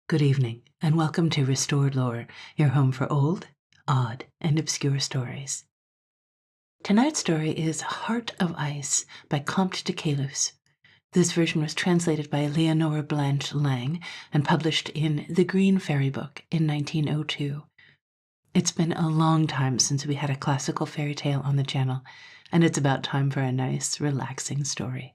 Good evening, and welcome to Restored Lore, your home for old, odd, and obscure stories. Tonight's story is Heart of Ice by Comte de Caylus. This version was translated by Leonora Blanche Lang and published in The Green Fairy Book in 1902. It's been a long time since we had a classical fairy tale on the channel, and it's about time for a nice, relaxing story.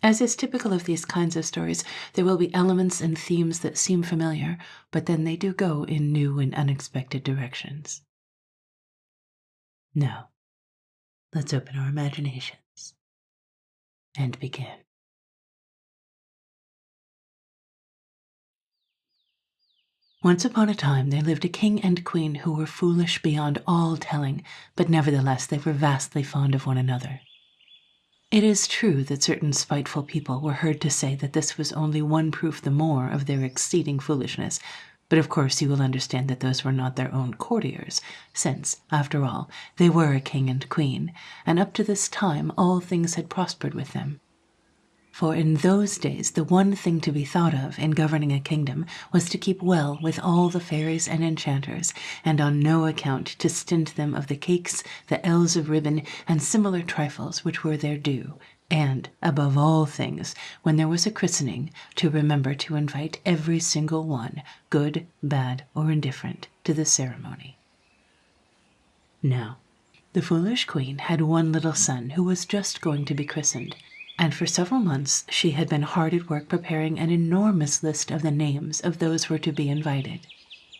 As is typical of these kinds of stories, there will be elements and themes that seem familiar, but then they do go in new and unexpected directions. Now, let's open our imaginations and begin. Once upon a time, there lived a king and queen who were foolish beyond all telling, but nevertheless they were vastly fond of one another. It is true that certain spiteful people were heard to say that this was only one proof the more of their exceeding foolishness, but of course you will understand that those were not their own courtiers, since, after all, they were a king and queen, and up to this time all things had prospered with them. For in those days the one thing to be thought of in governing a kingdom was to keep well with all the fairies and enchanters, and on no account to stint them of the cakes, the ells of ribbon, and similar trifles which were their due, and, above all things, when there was a christening, to remember to invite every single one, good, bad, or indifferent, to the ceremony. Now, the foolish queen had one little son who was just going to be christened, and for several months she had been hard at work preparing an enormous list of the names of those who were to be invited.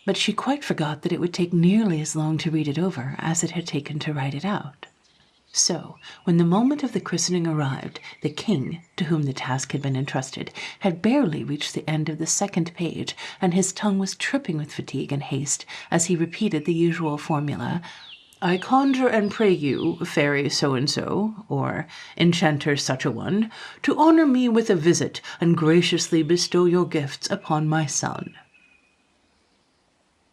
But she quite forgot that it would take nearly as long to read it over as it had taken to write it out. So, when the moment of the christening arrived, the king, to whom the task had been entrusted, had barely reached the end of the second page, and his tongue was tripping with fatigue and haste as he repeated the usual formula, "I conjure and pray you, fairy so-and-so, or enchanter such-a-one, to honor me with a visit and graciously bestow your gifts upon my son."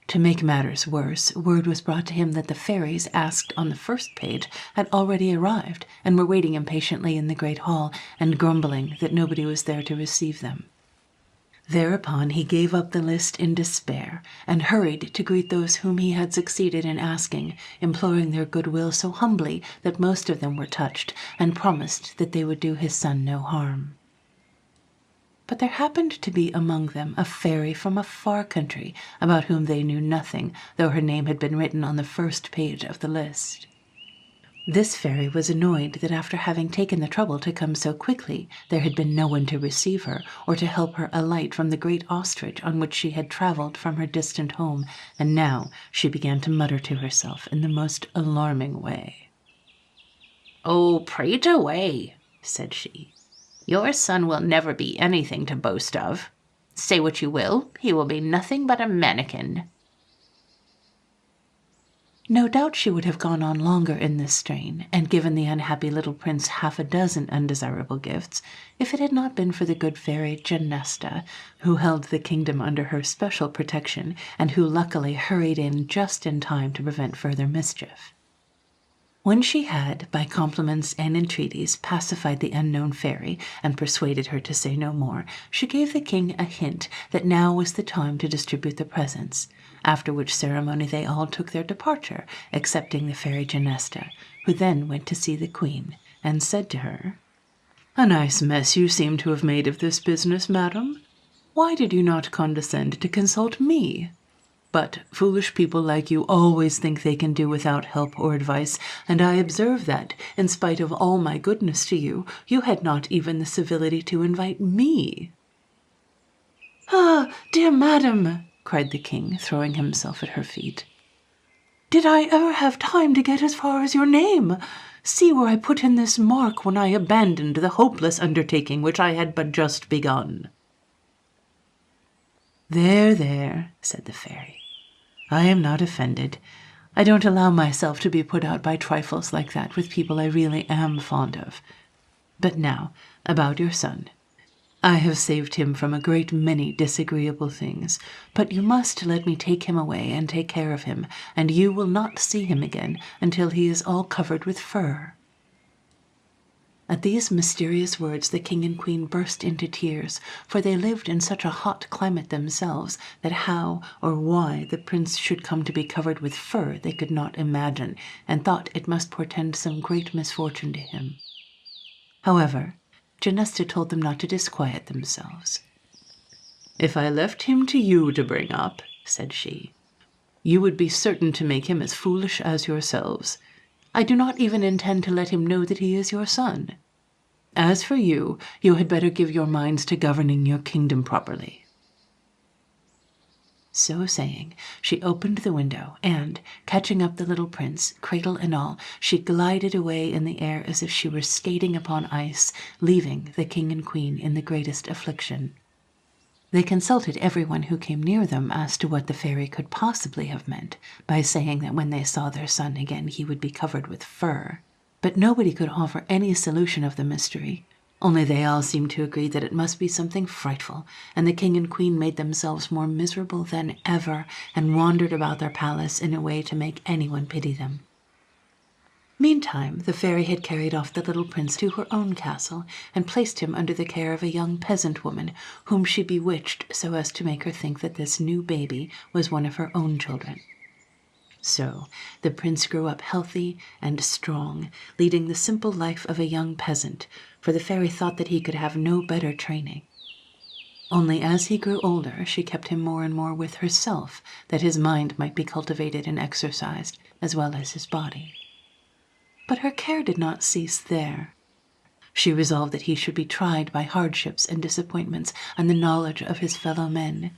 To make matters worse, word was brought to him that the fairies asked on the first page had already arrived and were waiting impatiently in the great hall and grumbling that nobody was there to receive them. Thereupon he gave up the list in despair and hurried to greet those whom he had succeeded in asking, imploring their goodwill so humbly that most of them were touched and promised that they would do his son no harm. But there happened to be among them a fairy from a far country about whom they knew nothing, though her name had been written on the first page of the list. This fairy was annoyed that after having taken the trouble to come so quickly, there had been no one to receive her or to help her alight from the great ostrich on which she had traveled from her distant home, and now she began to mutter to herself in the most alarming way. "Oh, prate away," said she. "Your son will never be anything to boast of. Say what you will, he will be nothing but a mannikin." No doubt she would have gone on longer in this strain, and given the unhappy little prince half a dozen undesirable gifts, if it had not been for the good fairy Genesta, who held the kingdom under her special protection, and who luckily hurried in just in time to prevent further mischief. When she had, by compliments and entreaties, pacified the unknown fairy and persuaded her to say no more, she gave the king a hint that now was the time to distribute the presents, after which ceremony they all took their departure, excepting the fairy Genesta, who then went to see the queen, and said to her, "A nice mess you seem to have made of this business, madam. Why did you not condescend to consult me? But foolish people like you always think they can do without help or advice, and I observe that, in spite of all my goodness to you, you had not even the civility to invite me." "Ah, dear madam," cried the king, throwing himself at her feet. "Did I ever have time to get as far as your name? See where I put in this mark when I abandoned the hopeless undertaking which I had but just begun." "There, there," said the fairy. "I am not offended. I don't allow myself to be put out by trifles like that with people I really am fond of. But now, about your son. I have saved him from a great many disagreeable things, but you must let me take him away and take care of him, and you will not see him again until he is all covered with fur." At these mysterious words the king and queen burst into tears, for they lived in such a hot climate themselves that how or why the prince should come to be covered with fur they could not imagine, and thought it must portend some great misfortune to him. However, Genesta told them not to disquiet themselves. "If I left him to you to bring up," said she, "you would be certain to make him as foolish as yourselves. I do not even intend to let him know that he is your son. As for you, you had better give your minds to governing your kingdom properly." So saying, she opened the window, and, catching up the little prince, cradle and all, she glided away in the air as if she were skating upon ice, leaving the king and queen in the greatest affliction. They consulted everyone who came near them as to what the fairy could possibly have meant by saying that when they saw their son again he would be covered with fur. But nobody could offer any solution of the mystery. Only they all seemed to agree that it must be something frightful, and the king and queen made themselves more miserable than ever and wandered about their palace in a way to make anyone pity them. Meantime, the fairy had carried off the little prince to her own castle and placed him under the care of a young peasant woman, whom she bewitched so as to make her think that this new baby was one of her own children. So the prince grew up healthy and strong, leading the simple life of a young peasant, for the fairy thought that he could have no better training. Only as he grew older, she kept him more and more with herself, that his mind might be cultivated and exercised, as well as his body. But her care did not cease there. She resolved that he should be tried by hardships and disappointments and the knowledge of his fellow men.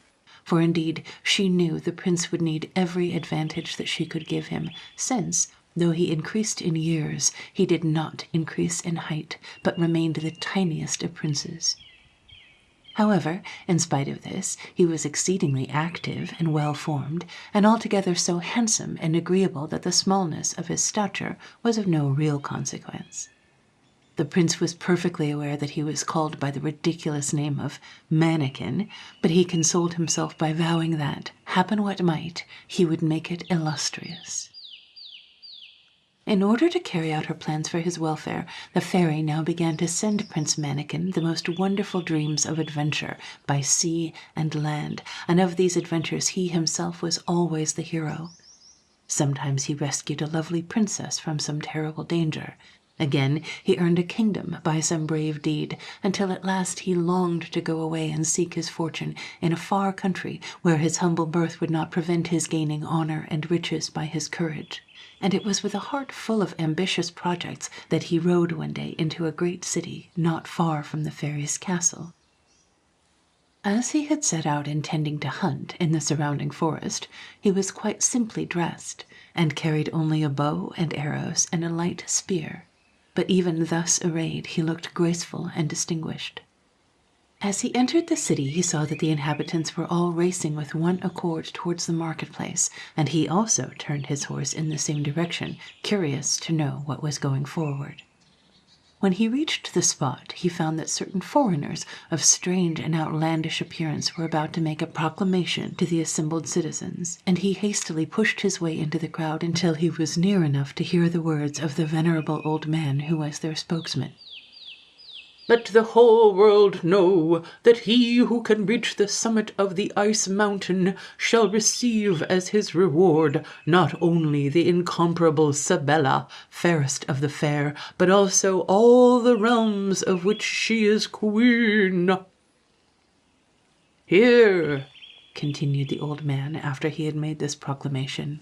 For indeed she knew the prince would need every advantage that she could give him, since, though he increased in years, he did not increase in height, but remained the tiniest of princes. However, in spite of this, he was exceedingly active and well-formed, and altogether so handsome and agreeable that the smallness of his stature was of no real consequence. The prince was perfectly aware that he was called by the ridiculous name of mannequin, but he consoled himself by vowing that, happen what might, he would make it illustrious. In order to carry out her plans for his welfare, the fairy now began to send Prince Mannikin the most wonderful dreams of adventure by sea and land, and of these adventures he himself was always the hero. Sometimes he rescued a lovely princess from some terrible danger. Again, he earned a kingdom by some brave deed, until at last he longed to go away and seek his fortune in a far country where his humble birth would not prevent his gaining honor and riches by his courage. And it was with a heart full of ambitious projects that he rode one day into a great city not far from the fairy's castle. As he had set out intending to hunt in the surrounding forest, he was quite simply dressed, and carried only a bow and arrows and a light spear. But even thus arrayed, he looked graceful and distinguished. As he entered the city, he saw that the inhabitants were all racing with one accord towards the marketplace, and he also turned his horse in the same direction, curious to know what was going forward. When he reached the spot, he found that certain foreigners of strange and outlandish appearance were about to make a proclamation to the assembled citizens, and he hastily pushed his way into the crowd until he was near enough to hear the words of the venerable old man who was their spokesman. "Let the whole world know that he who can reach the summit of the ice mountain shall receive as his reward not only the incomparable Sabella, fairest of the fair, but also all the realms of which she is queen." "Here," continued the old man after he had made this proclamation,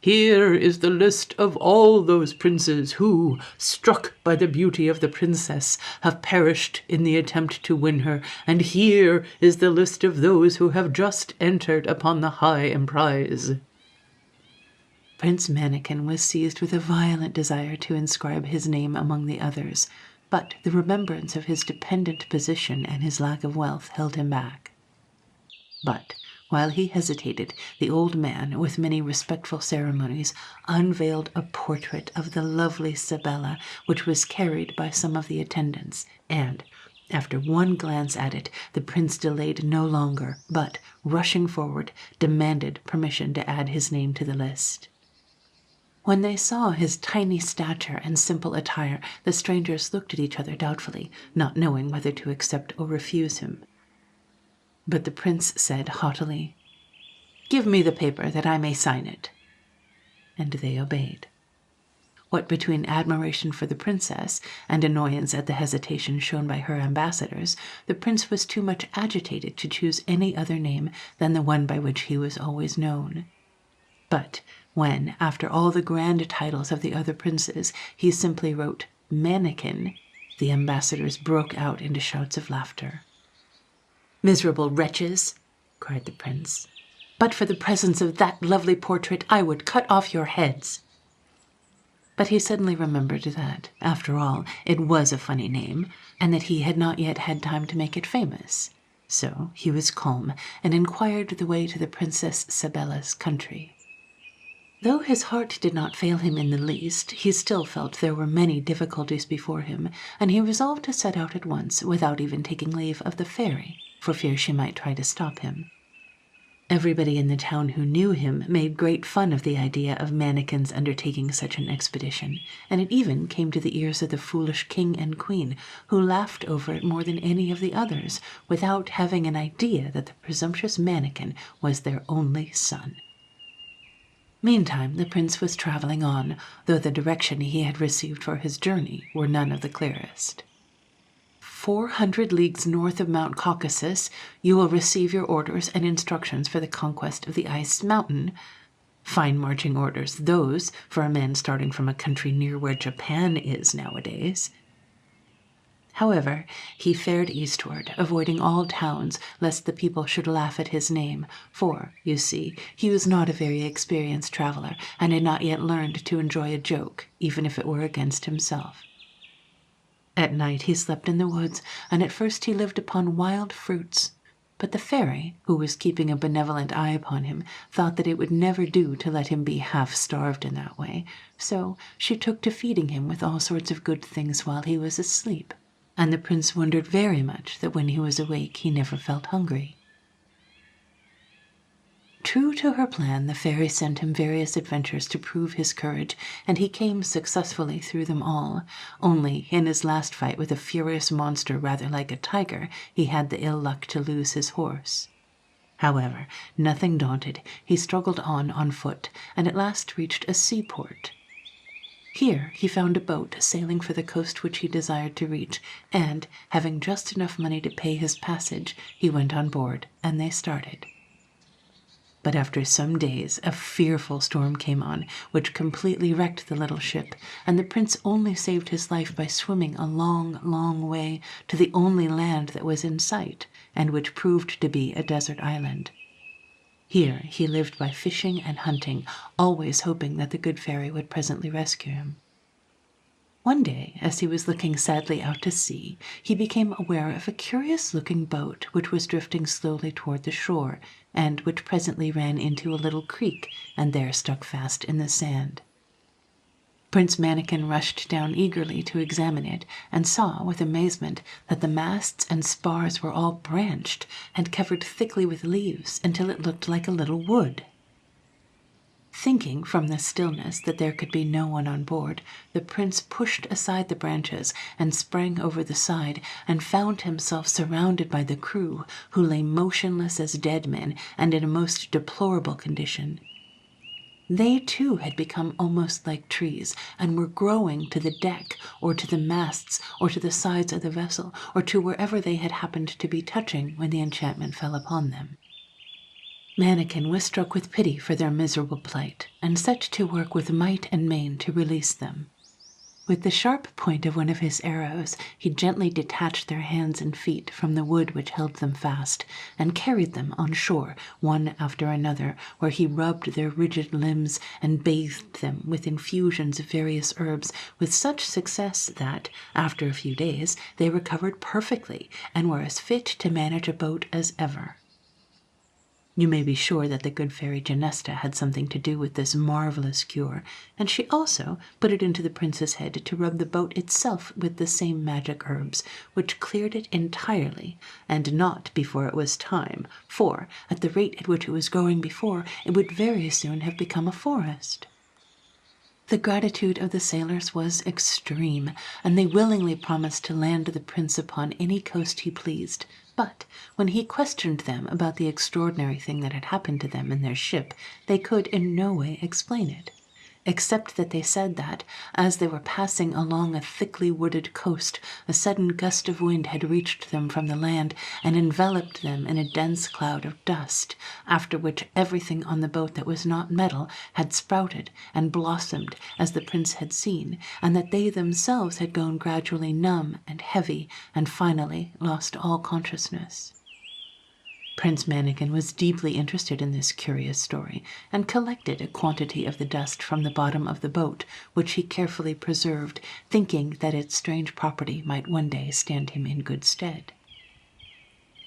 "here is the list of all those princes who, struck by the beauty of the princess, have perished in the attempt to win her, and here is the list of those who have just entered upon the high emprise." Prince Mannikin was seized with a violent desire to inscribe his name among the others, but the remembrance of his dependent position and his lack of wealth held him back. But while he hesitated, the old man, with many respectful ceremonies, unveiled a portrait of the lovely Sabella, which was carried by some of the attendants, and, after one glance at it, the prince delayed no longer, but, rushing forward, demanded permission to add his name to the list. When they saw his tiny stature and simple attire, the strangers looked at each other doubtfully, not knowing whether to accept or refuse him. But the prince said haughtily, "Give me the paper that I may sign it." And they obeyed. What between admiration for the princess and annoyance at the hesitation shown by her ambassadors, the prince was too much agitated to choose any other name than the one by which he was always known. But when, after all the grand titles of the other princes, he simply wrote "Mannikin," the ambassadors broke out into shouts of laughter. "Miserable wretches!" cried the prince. "But for the presence of that lovely portrait, I would cut off your heads." But he suddenly remembered that, after all, it was a funny name, and that he had not yet had time to make it famous. So he was calm, and inquired the way to the Princess Sabella's country. Though his heart did not fail him in the least, he still felt there were many difficulties before him, and he resolved to set out at once, without even taking leave of the fairy, for fear she might try to stop him. Everybody in the town who knew him made great fun of the idea of Mannikin's undertaking such an expedition, and it even came to the ears of the foolish king and queen, who laughed over it more than any of the others, without having an idea that the presumptuous Mannikin was their only son. Meantime the prince was traveling on, though the direction he had received for his journey were none of the clearest. 400 leagues north of Mount Caucasus, you will receive your orders and instructions for the conquest of the Ice Mountain. Fine marching orders, those, for a man starting from a country near where Japan is nowadays. However, he fared eastward, avoiding all towns, lest the people should laugh at his name, for, you see, he was not a very experienced traveler, and had not yet learned to enjoy a joke, even if it were against himself. At night he slept in the woods, and at first he lived upon wild fruits. But the fairy, who was keeping a benevolent eye upon him, thought that it would never do to let him be half-starved in that way, so she took to feeding him with all sorts of good things while he was asleep, and the prince wondered very much that when he was awake he never felt hungry. True to her plan, the fairy sent him various adventures to prove his courage, and he came successfully through them all. Only, in his last fight with a furious monster rather like a tiger, he had the ill luck to lose his horse. However, nothing daunted, he struggled on foot, and at last reached a seaport. Here he found a boat sailing for the coast which he desired to reach, and, having just enough money to pay his passage, he went on board, and they started. But after some days a fearful storm came on, which completely wrecked the little ship, and the prince only saved his life by swimming a long, long way to the only land that was in sight, and which proved to be a desert island. Here he lived by fishing and hunting, always hoping that the good fairy would presently rescue him. One day, as he was looking sadly out to sea, he became aware of a curious-looking boat which was drifting slowly toward the shore, and which presently ran into a little creek, and there stuck fast in the sand. Prince Mannikin rushed down eagerly to examine it, and saw with amazement that the masts and spars were all branched and covered thickly with leaves until it looked like a little wood. Thinking from the stillness that there could be no one on board, the prince pushed aside the branches and sprang over the side, and found himself surrounded by the crew, who lay motionless as dead men and in a most deplorable condition. They too had become almost like trees, and were growing to the deck, or to the masts, or to the sides of the vessel, or to wherever they had happened to be touching when the enchantment fell upon them. Mannikin was struck with pity for their miserable plight, and set to work with might and main to release them. With the sharp point of one of his arrows, he gently detached their hands and feet from the wood which held them fast, and carried them on shore, one after another, where he rubbed their rigid limbs and bathed them with infusions of various herbs, with such success that, after a few days, they recovered perfectly, and were as fit to manage a boat as ever. You may be sure that the good fairy Genesta had something to do with this marvelous cure, and she also put it into the prince's head to rub the boat itself with the same magic herbs, which cleared it entirely, and not before it was time, for, at the rate at which it was growing before, it would very soon have become a forest. The gratitude of the sailors was extreme, and they willingly promised to land the prince upon any coast he pleased. But when he questioned them about the extraordinary thing that had happened to them in their ship, they could in no way explain it, except that they said that, as they were passing along a thickly wooded coast, a sudden gust of wind had reached them from the land and enveloped them in a dense cloud of dust, after which everything on the boat that was not metal had sprouted and blossomed as the prince had seen, and that they themselves had grown gradually numb and heavy and finally lost all consciousness. Prince Mannikin was deeply interested in this curious story, and collected a quantity of the dust from the bottom of the boat, which he carefully preserved, thinking that its strange property might one day stand him in good stead.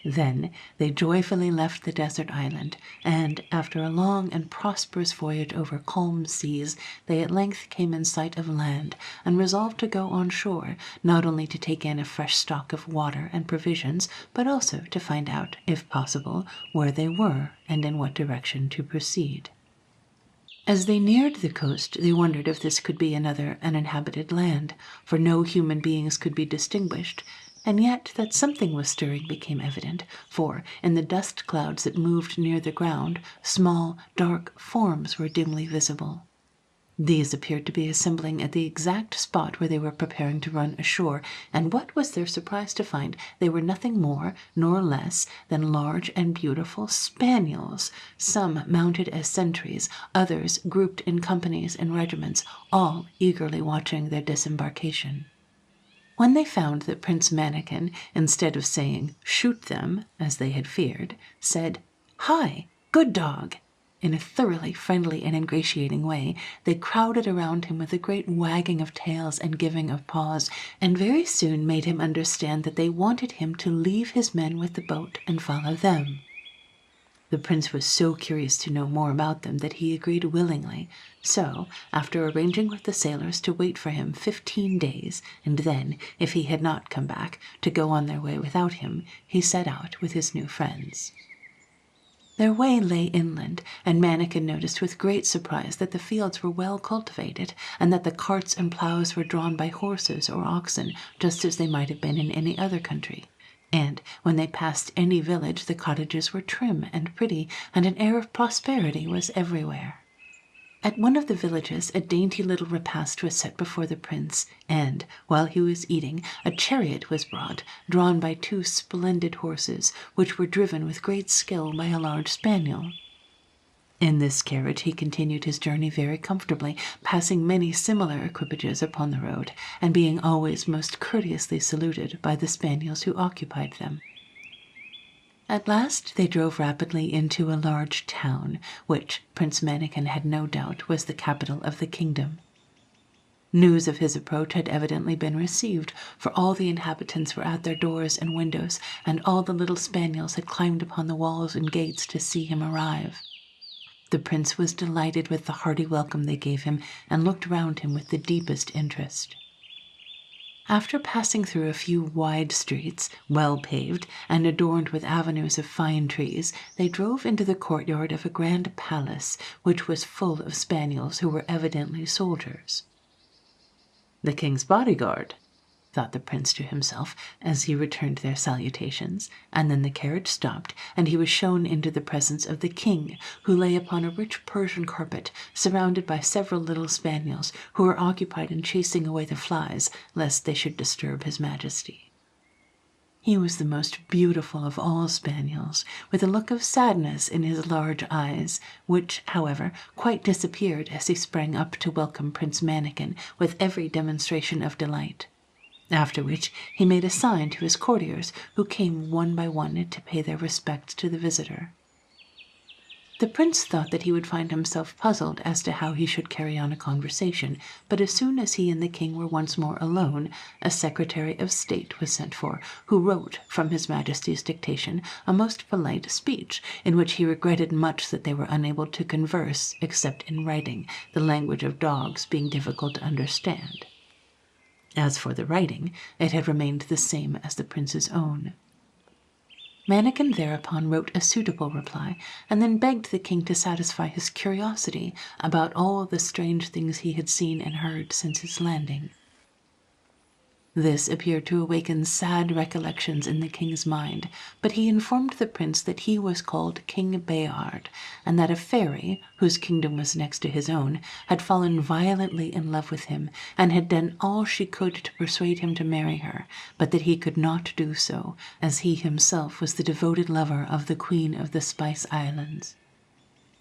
Then they joyfully left the desert island, and after a long and prosperous voyage over calm seas, they at length came in sight of land, and resolved to go on shore, not only to take in a fresh stock of water and provisions, but also to find out, if possible, where they were and in what direction to proceed. As they neared the coast, they wondered if this could be another uninhabited land, for no human beings could be distinguished, and yet that something was stirring became evident, for in the dust clouds that moved near the ground, small, dark forms were dimly visible. These appeared to be assembling at the exact spot where they were preparing to run ashore, and what was their surprise to find they were nothing more nor less than large and beautiful spaniels, some mounted as sentries, others grouped in companies and regiments, all eagerly watching their disembarkation. When they found that Prince Mannikin, instead of saying, "Shoot them," as they had feared, said, "Hi, good dog," in a thoroughly friendly and ingratiating way, they crowded around him with a great wagging of tails and giving of paws, and very soon made him understand that they wanted him to leave his men with the boat and follow them. The prince was so curious to know more about them that he agreed willingly, so, after arranging with the sailors to wait for him 15 days, and then, if he had not come back, to go on their way without him, he set out with his new friends. Their way lay inland, and Mannikin noticed with great surprise that the fields were well cultivated, and that the carts and ploughs were drawn by horses or oxen, just as they might have been in any other country. And when they passed any village, the cottages were trim and pretty, and an air of prosperity was everywhere. At one of the villages a dainty little repast was set before the prince, and, while he was eating, a chariot was brought, drawn by 2 splendid horses, which were driven with great skill by a large spaniel. In this carriage he continued his journey very comfortably, passing many similar equipages upon the road, and being always most courteously saluted by the spaniels who occupied them. At last they drove rapidly into a large town, which Prince Mannikin had no doubt was the capital of the kingdom. News of his approach had evidently been received, for all the inhabitants were at their doors and windows, and all the little spaniels had climbed upon the walls and gates to see him arrive. The prince was delighted with the hearty welcome they gave him, and looked round him with the deepest interest. After passing through a few wide streets, well paved, and adorned with avenues of fine trees, they drove into the courtyard of a grand palace, which was full of spaniels who were evidently soldiers. "The king's bodyguard," thought the prince to himself as he returned their salutations, and then the carriage stopped, and he was shown into the presence of the king, who lay upon a rich Persian carpet, surrounded by several little spaniels, who were occupied in chasing away the flies, lest they should disturb his majesty. He was the most beautiful of all spaniels, with a look of sadness in his large eyes, which, however, quite disappeared as he sprang up to welcome Prince Mannikin with every demonstration of delight. After which he made a sign to his courtiers, who came one by one to pay their respects to the visitor. The prince thought that he would find himself puzzled as to how he should carry on a conversation, but as soon as he and the king were once more alone, a secretary of state was sent for, who wrote, from his majesty's dictation, a most polite speech, in which he regretted much that they were unable to converse, except in writing, the language of dogs being difficult to understand. As for the writing, it had remained the same as the prince's own. Mannikin thereupon wrote a suitable reply, and then begged the king to satisfy his curiosity about all the strange things he had seen and heard since his landing. This appeared to awaken sad recollections in the king's mind, but he informed the prince that he was called King Bayard, and that a fairy, whose kingdom was next to his own, had fallen violently in love with him, and had done all she could to persuade him to marry her, but that he could not do so, as he himself was the devoted lover of the Queen of the Spice Islands.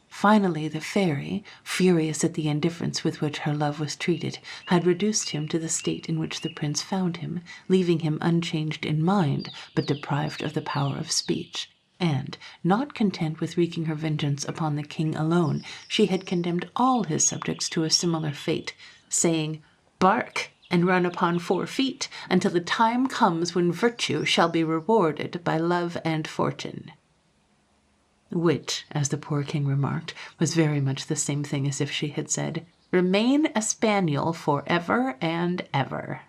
Finally, the fairy, furious at the indifference with which her love was treated, had reduced him to the state in which the prince found him, leaving him unchanged in mind, but deprived of the power of speech. And, not content with wreaking her vengeance upon the king alone, she had condemned all his subjects to a similar fate, saying, "Bark and run upon 4 feet, until the time comes when virtue shall be rewarded by love and fortune." Which, as the poor king remarked, was very much the same thing as if she had said, "Remain a spaniel for ever and ever."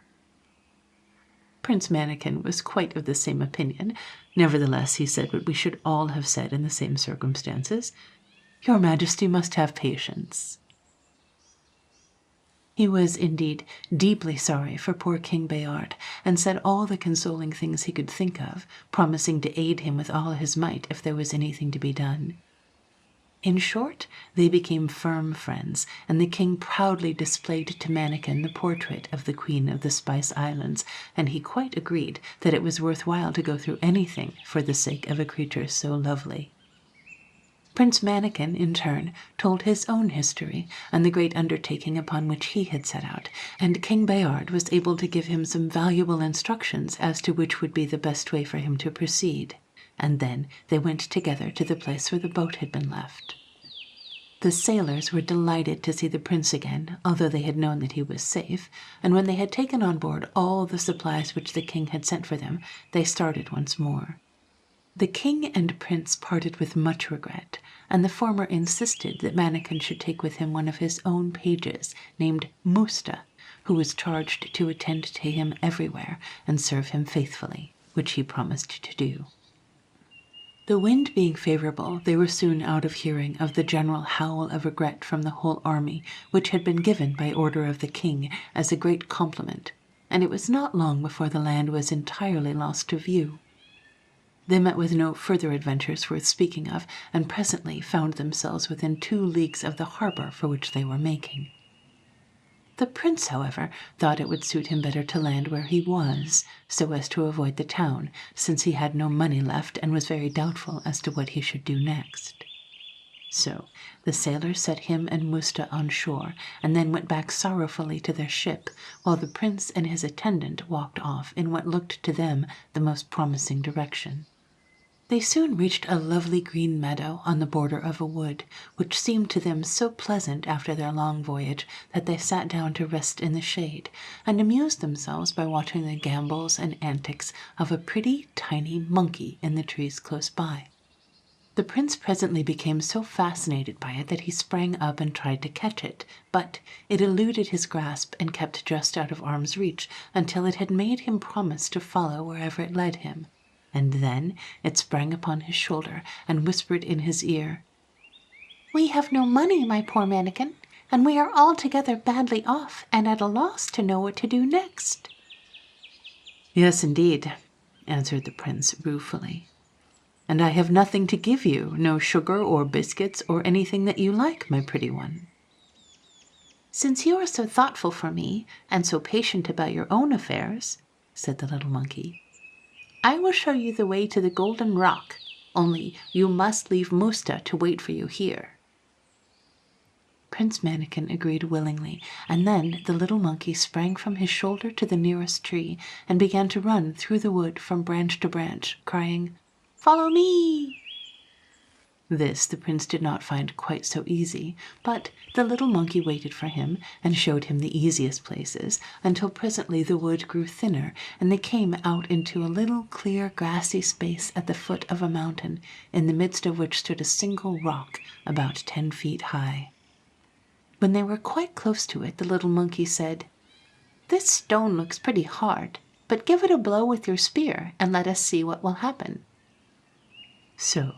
Prince Mannikin was quite of the same opinion. Nevertheless, he said what we should all have said in the same circumstances: "Your Majesty must have patience." He was indeed deeply sorry for poor King Bayard, and said all the consoling things he could think of, promising to aid him with all his might if there was anything to be done. In short, they became firm friends, and the king proudly displayed to Mannikin the portrait of the Queen of the Spice Islands, and he quite agreed that it was worth while to go through anything for the sake of a creature so lovely. Prince Mannikin, in turn, told his own history and the great undertaking upon which he had set out, and King Bayard was able to give him some valuable instructions as to which would be the best way for him to proceed, and then they went together to the place where the boat had been left. The sailors were delighted to see the prince again, although they had known that he was safe, and when they had taken on board all the supplies which the king had sent for them, they started once more. The king and prince parted with much regret, and the former insisted that Mannikin should take with him one of his own pages, named Musta, who was charged to attend to him everywhere and serve him faithfully, which he promised to do. The wind being favorable, they were soon out of hearing of the general howl of regret from the whole army, which had been given by order of the king as a great compliment, and it was not long before the land was entirely lost to view. They met with no further adventures worth speaking of, and presently found themselves within 2 leagues of the harbor for which they were making. The prince, however, thought it would suit him better to land where he was, so as to avoid the town, since he had no money left and was very doubtful as to what he should do next. So the sailors set him and Musta on shore, and then went back sorrowfully to their ship, while the prince and his attendant walked off in what looked to them the most promising direction. They soon reached a lovely green meadow on the border of a wood, which seemed to them so pleasant after their long voyage that they sat down to rest in the shade, and amused themselves by watching the gambols and antics of a pretty tiny monkey in the trees close by. The prince presently became so fascinated by it that he sprang up and tried to catch it, but it eluded his grasp and kept just out of arm's reach until it had made him promise to follow wherever it led him. And then it sprang upon his shoulder and whispered in his ear, "We have no money, my poor Mannikin, and we are altogether badly off and at a loss to know what to do next." "Yes, indeed," answered the prince ruefully, "and I have nothing to give you, no sugar or biscuits or anything that you like, my pretty one." "Since you are so thoughtful for me, and so patient about your own affairs," said the little monkey, "I will show you the way to the Golden Rock, only you must leave Musta to wait for you here." Prince Mannikin agreed willingly, and then the little monkey sprang from his shoulder to the nearest tree, and began to run through the wood from branch to branch, crying, "Follow me!" This the prince did not find quite so easy, but the little monkey waited for him and showed him the easiest places, until presently the wood grew thinner, and they came out into a little clear grassy space at the foot of a mountain, in the midst of which stood a single rock about 10 feet high. When they were quite close to it, the little monkey said, "This stone looks pretty hard, but give it a blow with your spear and let us see what will happen." So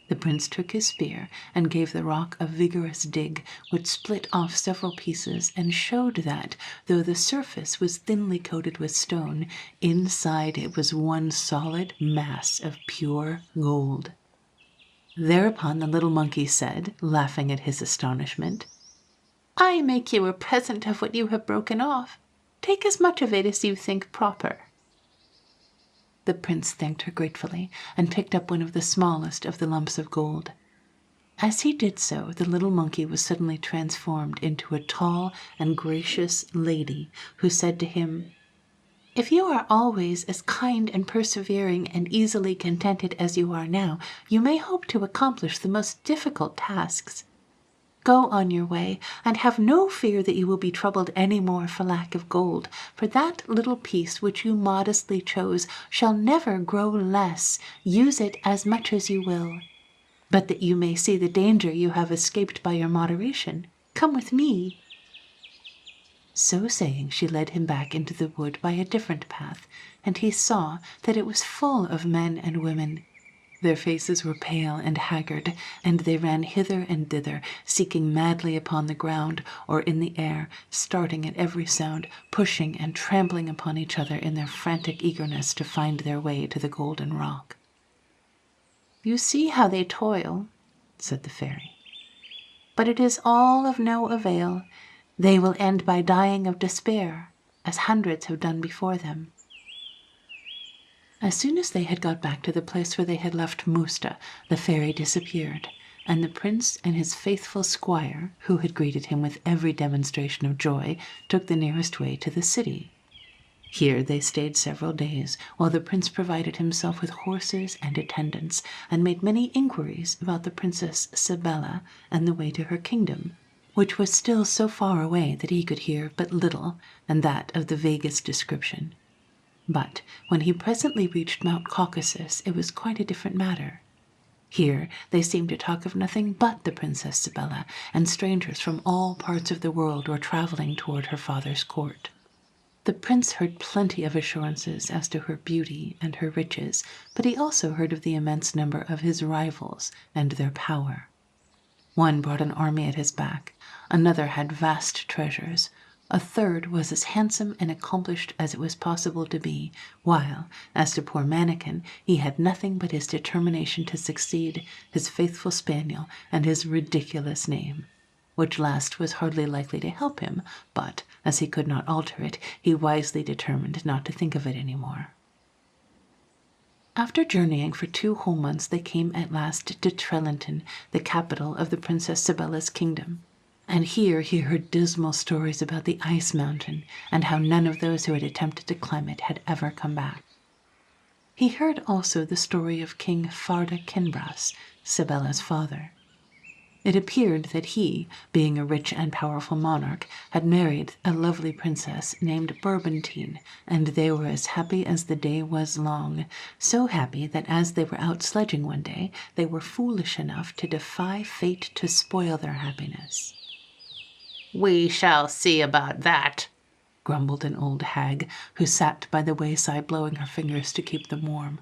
the prince took his spear and gave the rock a vigorous dig, which split off several pieces and showed that, though the surface was thinly coated with stone, inside it was one solid mass of pure gold. Thereupon the little monkey said, laughing at his astonishment, "I make you a present of what you have broken off. Take as much of it as you think proper." The prince thanked her gratefully and picked up one of the smallest of the lumps of gold. As he did so, the little monkey was suddenly transformed into a tall and gracious lady who said to him, "If you are always as kind and persevering and easily contented as you are now, you may hope to accomplish the most difficult tasks. Go on your way, and have no fear that you will be troubled any more for lack of gold, for that little piece which you modestly chose shall never grow less, use it as much as you will. But that you may see the danger you have escaped by your moderation, come with me." So saying, she led him back into the wood by a different path, and he saw that it was full of men and women. Their faces were pale and haggard, and they ran hither and thither, seeking madly upon the ground or in the air, starting at every sound, pushing and trampling upon each other in their frantic eagerness to find their way to the golden rock. "You see how they toil," said the fairy. "But it is all of no avail. They will end by dying of despair, as hundreds have done before them." As soon as they had got back to the place where they had left Musta, the fairy disappeared, and the prince and his faithful squire, who had greeted him with every demonstration of joy, took the nearest way to the city. Here they stayed several days, while the prince provided himself with horses and attendants, and made many inquiries about the Princess Sibella and the way to her kingdom, which was still so far away that he could hear but little, and that of the vaguest description. But when he presently reached Mount Caucasus, it was quite a different matter. Here they seemed to talk of nothing but the Princess Sibella, and strangers from all parts of the world were traveling toward her father's court. The prince heard plenty of assurances as to her beauty and her riches, but he also heard of the immense number of his rivals and their power. One brought an army at his back, another had vast treasures, a third was as handsome and accomplished as it was possible to be, while, as to poor Mannikin, he had nothing but his determination to succeed, his faithful spaniel, and his ridiculous name, which last was hardly likely to help him, but, as he could not alter it, he wisely determined not to think of it any more. After journeying for 2 whole months, they came at last to Trelinton, the capital of the Princess Sibella's kingdom. And here he heard dismal stories about the ice mountain, and how none of those who had attempted to climb it had ever come back. He heard also the story of King Farda Kinbras, Sibella's father. It appeared that he, being a rich and powerful monarch, had married a lovely princess named Bourbantine, and they were as happy as the day was long, so happy that as they were out sledging one day, they were foolish enough to defy fate to spoil their happiness. "We shall see about that," grumbled an old hag, who sat by the wayside blowing her fingers to keep them warm.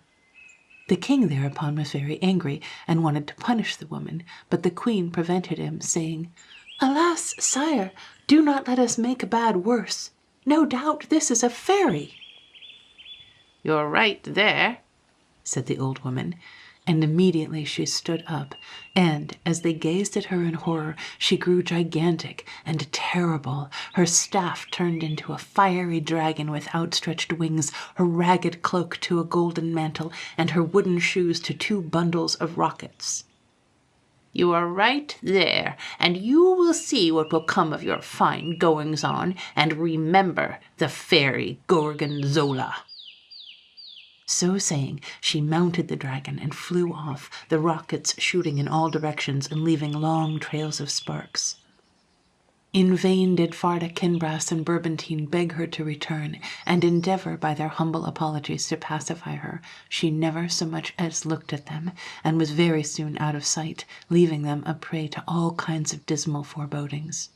The king thereupon was very angry, and wanted to punish the woman, but the queen prevented him, saying, "Alas, sire, do not let us make bad worse. No doubt this is a fairy." "You're right there," said the old woman, and immediately she stood up, and as they gazed at her in horror, she grew gigantic and terrible. Her staff turned into a fiery dragon with outstretched wings, her ragged cloak to a golden mantle, and her wooden shoes to 2 bundles of rockets. "You are right there, and you will see what will come of your fine goings-on, and remember the fairy Gorgonzola." So saying, she mounted the dragon and flew off, the rockets shooting in all directions and leaving long trails of sparks. In vain did Farda Kinbras and Bourbantine beg her to return, and endeavor by their humble apologies to pacify her. She never so much as looked at them, and was very soon out of sight, leaving them a prey to all kinds of dismal forebodings.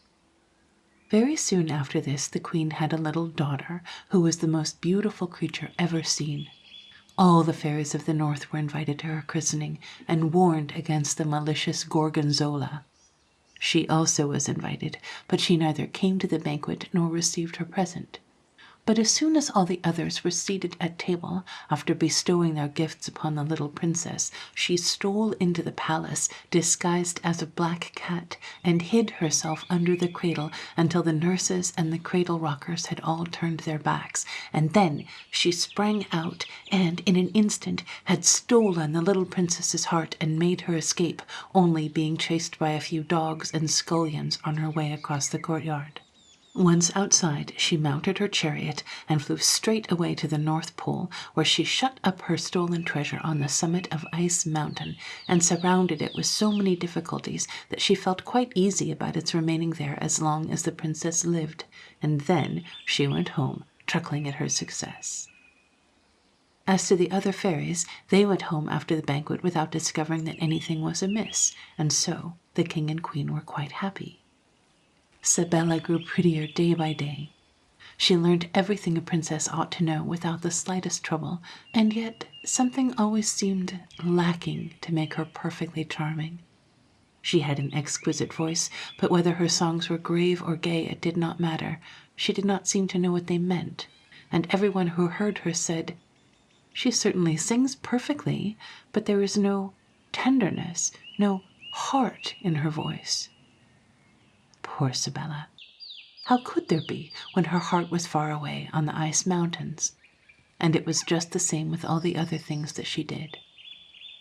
Very soon after this, the queen had a little daughter, who was the most beautiful creature ever seen. All the fairies of the north were invited to her christening and warned against the malicious Gorgonzola. She also was invited, but she neither came to the banquet nor received her present. But as soon as all the others were seated at table, after bestowing their gifts upon the little princess, she stole into the palace, disguised as a black cat, and hid herself under the cradle until the nurses and the cradle rockers had all turned their backs, and then she sprang out and, in an instant, had stolen the little princess's heart and made her escape, only being chased by a few dogs and scullions on her way across the courtyard. Once outside, she mounted her chariot and flew straight away to the North Pole, where she shut up her stolen treasure on the summit of Ice Mountain and surrounded it with so many difficulties that she felt quite easy about its remaining there as long as the princess lived, and then she went home, chuckling at her success. As to the other fairies, they went home after the banquet without discovering that anything was amiss, and so the king and queen were quite happy. Sabella grew prettier day by day. She learned everything a princess ought to know without the slightest trouble, and yet something always seemed lacking to make her perfectly charming. She had an exquisite voice, but whether her songs were grave or gay it did not matter. She did not seem to know what they meant, and everyone who heard her said, "She certainly sings perfectly, but there is no tenderness, no heart in her voice." Poor Sabella. How could there be when her heart was far away on the ice mountains? And it was just the same with all the other things that she did.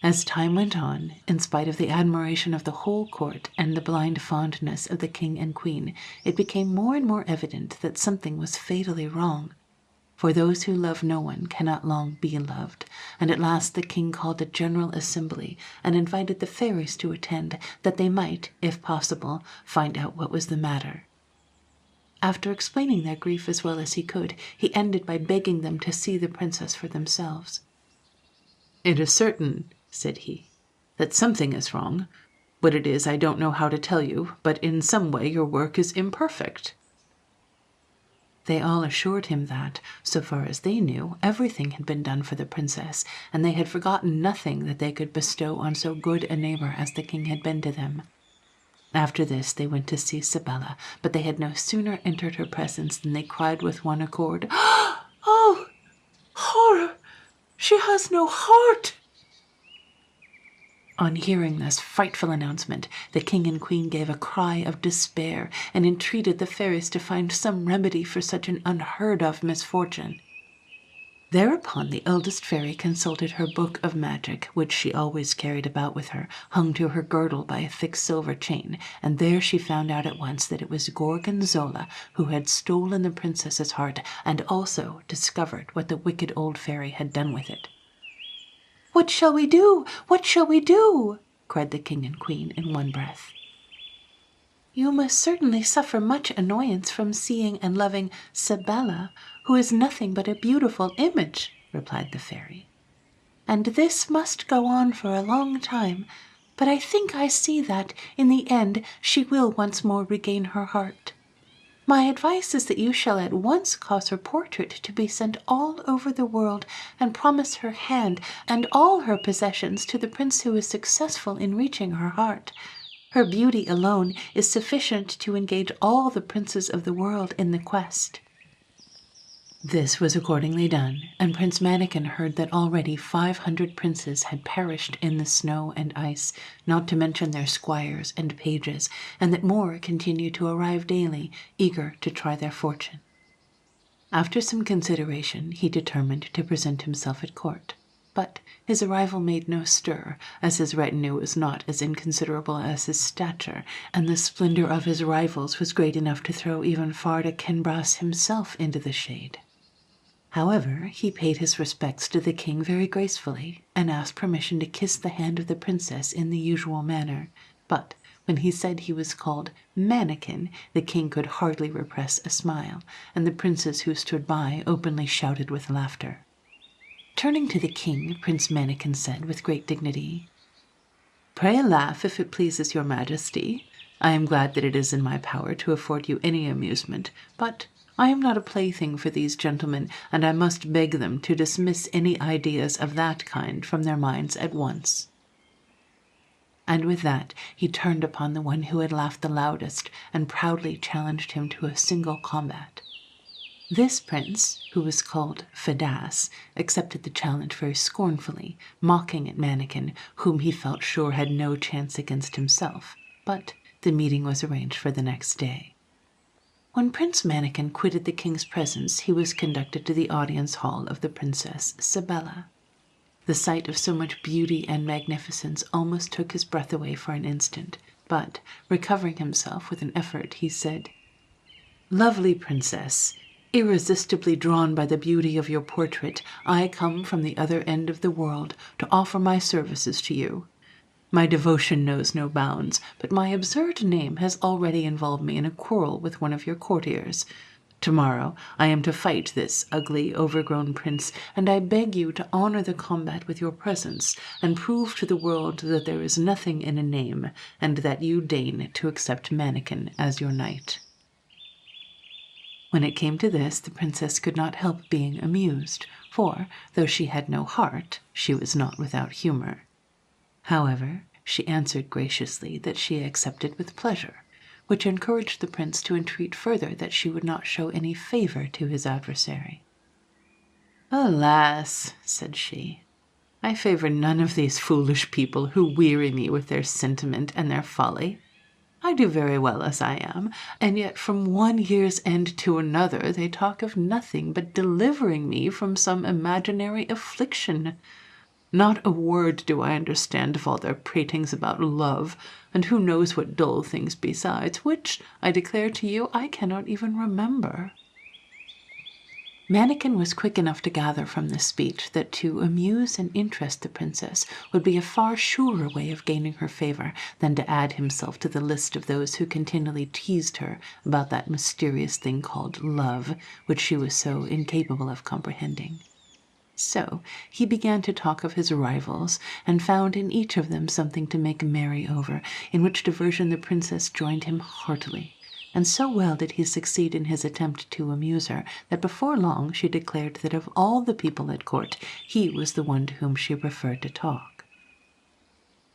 As time went on, in spite of the admiration of the whole court and the blind fondness of the king and queen, it became more and more evident that something was fatally wrong. For those who love no one cannot long be loved, and at last the king called a general assembly and invited the fairies to attend, that they might, if possible, find out what was the matter. After explaining their grief as well as he could, he ended by begging them to see the princess for themselves. "It is certain," said he, "that something is wrong. What it is I don't know how to tell you, but in some way your work is imperfect." They all assured him that, so far as they knew, everything had been done for the princess, and they had forgotten nothing that they could bestow on so good a neighbor as the king had been to them. After this they went to see Sabella, but they had no sooner entered her presence than they cried with one accord, "Oh, horror! She has no heart!" On hearing this frightful announcement, the king and queen gave a cry of despair and entreated the fairies to find some remedy for such an unheard-of misfortune. Thereupon the eldest fairy consulted her book of magic, which she always carried about with her, hung to her girdle by a thick silver chain, and there she found out at once that it was Gorgonzola who had stolen the princess's heart, and also discovered what the wicked old fairy had done with it. "What shall we do? What shall we do?" cried the king and queen in one breath. "You must certainly suffer much annoyance from seeing and loving Sabella, who is nothing but a beautiful image," replied the fairy. "And this must go on for a long time, but I think I see that, in the end, she will once more regain her heart. My advice is that you shall at once cause her portrait to be sent all over the world, and promise her hand and all her possessions to the prince who is successful in reaching her heart. Her beauty alone is sufficient to engage all the princes of the world in the quest." This was accordingly done, and Prince Mannikin heard that already 500 princes had perished in the snow and ice, not to mention their squires and pages, and that more continued to arrive daily, eager to try their fortune. After some consideration, he determined to present himself at court, but his arrival made no stir, as his retinue was not as inconsiderable as his stature, and the splendor of his rivals was great enough to throw even Farda Kinbras himself into the shade. However, he paid his respects to the king very gracefully, and asked permission to kiss the hand of the princess in the usual manner, but when he said he was called Mannikin, the king could hardly repress a smile, and the princes who stood by openly shouted with laughter. Turning to the king, Prince Mannikin said with great dignity, "Pray laugh if it pleases your majesty. I am glad that it is in my power to afford you any amusement, but I am not a plaything for these gentlemen, and I must beg them to dismiss any ideas of that kind from their minds at once." And with that he turned upon the one who had laughed the loudest and proudly challenged him to a single combat. This prince, who was called Fadasse, accepted the challenge very scornfully, mocking at Mannikin, whom he felt sure had no chance against himself, but the meeting was arranged for the next day. When Prince Mannikin quitted the king's presence, he was conducted to the audience hall of the Princess Sibella. The sight of so much beauty and magnificence almost took his breath away for an instant, but, recovering himself with an effort, he said, "Lovely princess, irresistibly drawn by the beauty of your portrait, I come from the other end of the world to offer my services to you. My devotion knows no bounds, but my absurd name has already involved me in a quarrel with one of your courtiers. Tomorrow I am to fight this ugly, overgrown prince, and I beg you to honor the combat with your presence, and prove to the world that there is nothing in a name, and that you deign to accept Mannikin as your knight." When it came to this, the princess could not help being amused, for, though she had no heart, she was not without humor. However, she answered graciously that she accepted with pleasure, which encouraged the prince to entreat further that she would not show any favor to his adversary. "Alas," said she, "I favor none of these foolish people who weary me with their sentiment and their folly. I do very well as I am, and yet from one year's end to another they talk of nothing but delivering me from some imaginary affliction. Not a word do I understand of all their pratings about love, and who knows what dull things besides, which, I declare to you, I cannot even remember." Mannikin was quick enough to gather from this speech that to amuse and interest the princess would be a far surer way of gaining her favor than to add himself to the list of those who continually teased her about that mysterious thing called love, which she was so incapable of comprehending. So he began to talk of his rivals, and found in each of them something to make merry over, in which diversion the princess joined him heartily. And so well did he succeed in his attempt to amuse her, that before long she declared that of all the people at court, he was the one to whom she preferred to talk.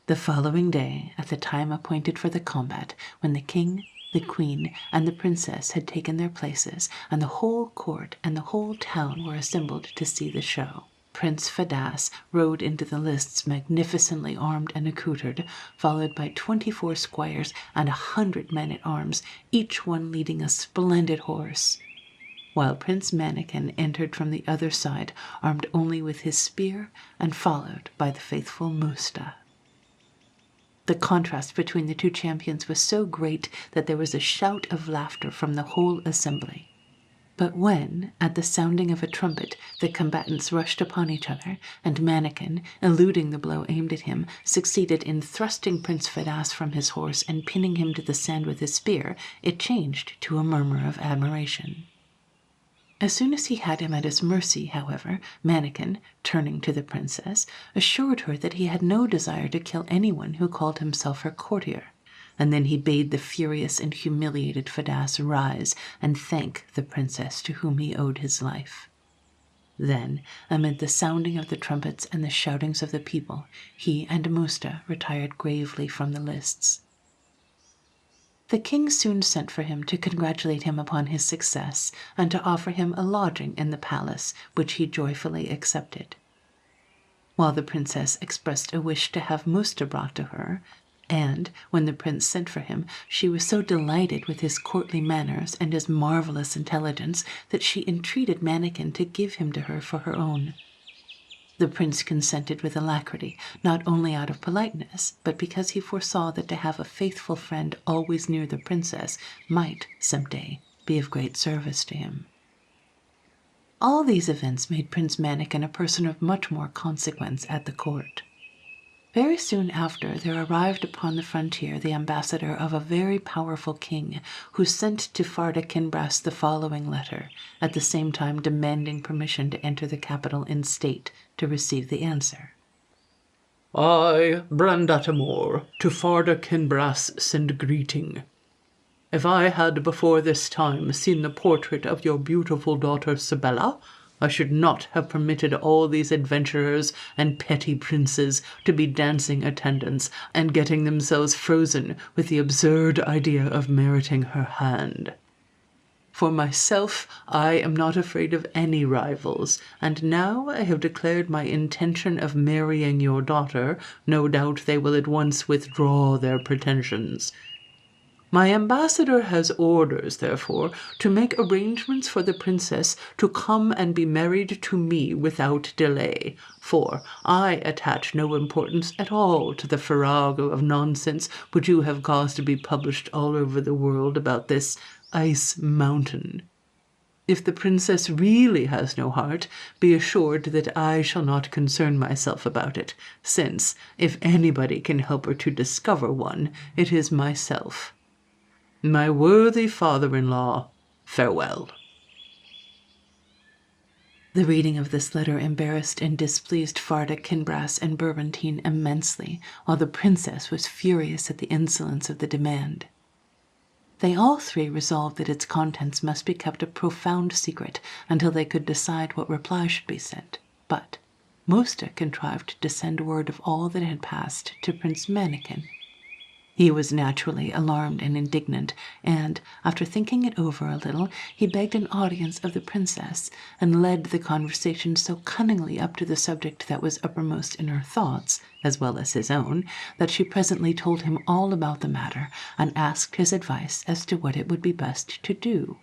The following day, at the time appointed for the combat, when the king, the queen, and the princess had taken their places, and the whole court and the whole town were assembled to see the show, Prince Fadasse rode into the lists magnificently armed and accoutred, followed by 24 squires and 100 men-at-arms, each one leading a splendid horse, while Prince Mannikin entered from the other side, armed only with his spear and followed by the faithful Mousta. The contrast between the two champions was so great that there was a shout of laughter from the whole assembly. But when, at the sounding of a trumpet, the combatants rushed upon each other, and Mannikin, eluding the blow aimed at him, succeeded in thrusting Prince Fadasse from his horse and pinning him to the sand with his spear, it changed to a murmur of admiration. As soon as he had him at his mercy, however, Mannikin, turning to the princess, assured her that he had no desire to kill anyone who called himself her courtier, and then he bade the furious and humiliated Fadasse rise and thank the princess to whom he owed his life. Then, amid the sounding of the trumpets and the shoutings of the people, he and Mousta retired gravely from the lists. The king soon sent for him to congratulate him upon his success, and to offer him a lodging in the palace, which he joyfully accepted. While the princess expressed a wish to have Mousta brought to her, and, when the prince sent for him, she was so delighted with his courtly manners and his marvelous intelligence that she entreated Mannikin to give him to her for her own. The prince consented with alacrity, not only out of politeness, but because he foresaw that to have a faithful friend always near the princess might, some day, be of great service to him. All these events made Prince Mannikin a person of much more consequence at the court. Very soon after, there arrived upon the frontier the ambassador of a very powerful king, who sent to Farda Kinbrass the following letter, at the same time demanding permission to enter the capital in state to receive the answer. I, Brandatamor, to Farda Kinbrass send greeting. If I had before this time seen the portrait of your beautiful daughter Sibella, I should not have permitted all these adventurers and petty princes to be dancing attendants and getting themselves frozen with the absurd idea of meriting her hand. For myself, I am not afraid of any rivals, and now I have declared my intention of marrying your daughter, no doubt they will at once withdraw their pretensions. My ambassador has orders, therefore, to make arrangements for the princess to come and be married to me without delay, for I attach no importance at all to the farrago of nonsense which you have caused to be published all over the world about this ice mountain. If the princess really has no heart, be assured that I shall not concern myself about it, since, if anybody can help her to discover one, it is myself. My worthy father-in-law, farewell." The reading of this letter embarrassed and displeased Farda, Kinbrass, and Bourbantine immensely, while the princess was furious at the insolence of the demand. They all three resolved that its contents must be kept a profound secret until they could decide what reply should be sent. But Mosta contrived to send word of all that had passed to Prince Mannikin. He was naturally alarmed and indignant, and, after thinking it over a little, he begged an audience of the princess, and led the conversation so cunningly up to the subject that was uppermost in her thoughts, as well as his own, that she presently told him all about the matter, and asked his advice as to what it would be best to do.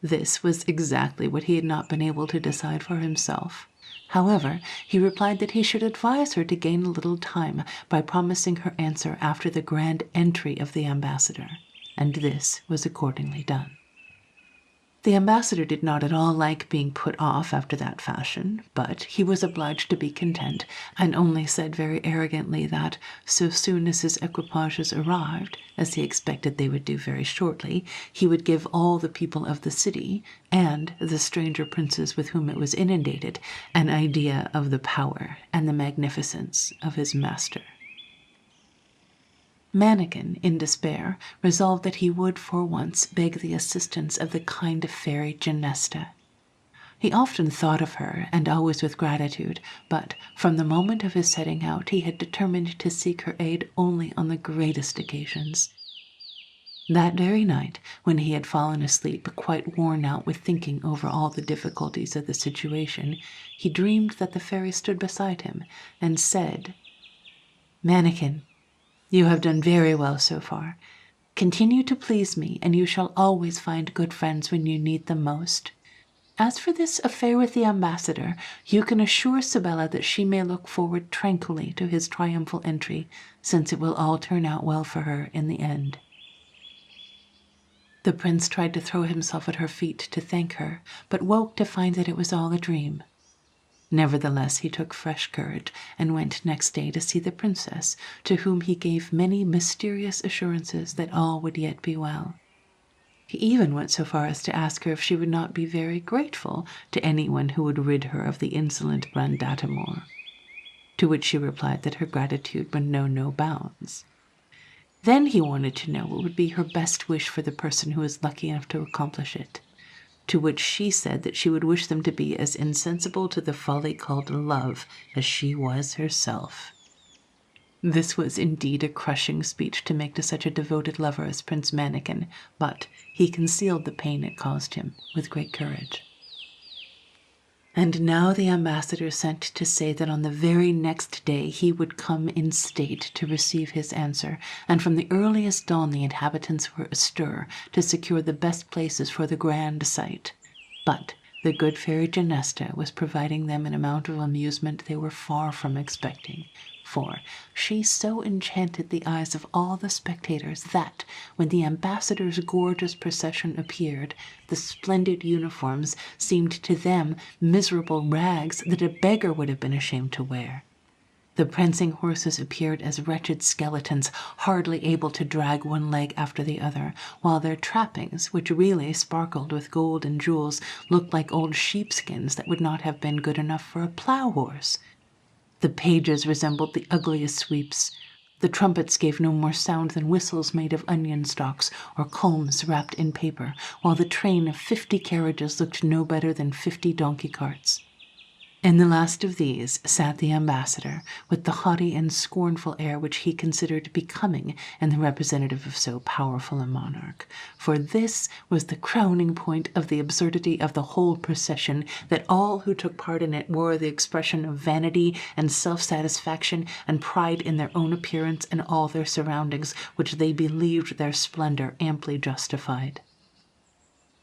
This was exactly what he had not been able to decide for himself. However, he replied that he should advise her to gain a little time by promising her answer after the grand entry of the ambassador, and this was accordingly done. The ambassador did not at all like being put off after that fashion, but he was obliged to be content, and only said very arrogantly that, so soon as his equipages arrived, as he expected they would do very shortly, he would give all the people of the city, and the stranger princes with whom it was inundated, an idea of the power and the magnificence of his master. Mannikin, in despair, resolved that he would for once beg the assistance of the kind fairy Genesta. He often thought of her, and always with gratitude, but from the moment of his setting out he had determined to seek her aid only on the greatest occasions. That very night, when he had fallen asleep quite worn out with thinking over all the difficulties of the situation, he dreamed that the fairy stood beside him and said, "Mannikin, you have done very well so far. Continue to please me, and you shall always find good friends when you need them most. As for this affair with the ambassador, you can assure Sibella that she may look forward tranquilly to his triumphal entry, since it will all turn out well for her in the end." The prince tried to throw himself at her feet to thank her, but woke to find that it was all a dream. Nevertheless, he took fresh courage and went next day to see the princess, to whom he gave many mysterious assurances that all would yet be well. He even went so far as to ask her if she would not be very grateful to anyone who would rid her of the insolent Brandatimor, to which she replied that her gratitude would know no bounds. Then he wanted to know what would be her best wish for the person who was lucky enough to accomplish it, to which she said that she would wish them to be as insensible to the folly called love as she was herself. This was indeed a crushing speech to make to such a devoted lover as Prince Mannikin, but he concealed the pain it caused him with great courage. And now the ambassador sent to say that on the very next day he would come in state to receive his answer, and from the earliest dawn the inhabitants were astir to secure the best places for the grand sight. But the good fairy Genesta was providing them an amount of amusement they were far from expecting, for she so enchanted the eyes of all the spectators that, when the ambassador's gorgeous procession appeared, the splendid uniforms seemed to them miserable rags that a beggar would have been ashamed to wear. The prancing horses appeared as wretched skeletons, hardly able to drag one leg after the other, while their trappings, which really sparkled with gold and jewels, looked like old sheepskins that would not have been good enough for a plough horse. The pages resembled the ugliest sweeps. The trumpets gave no more sound than whistles made of onion stalks or culms wrapped in paper, while the train of 50 carriages looked no better than 50 donkey carts. In the last of these sat the ambassador, with the haughty and scornful air which he considered becoming in the representative of so powerful a monarch. For this was the crowning point of the absurdity of the whole procession, that all who took part in it wore the expression of vanity and self-satisfaction and pride in their own appearance and all their surroundings, which they believed their splendor amply justified.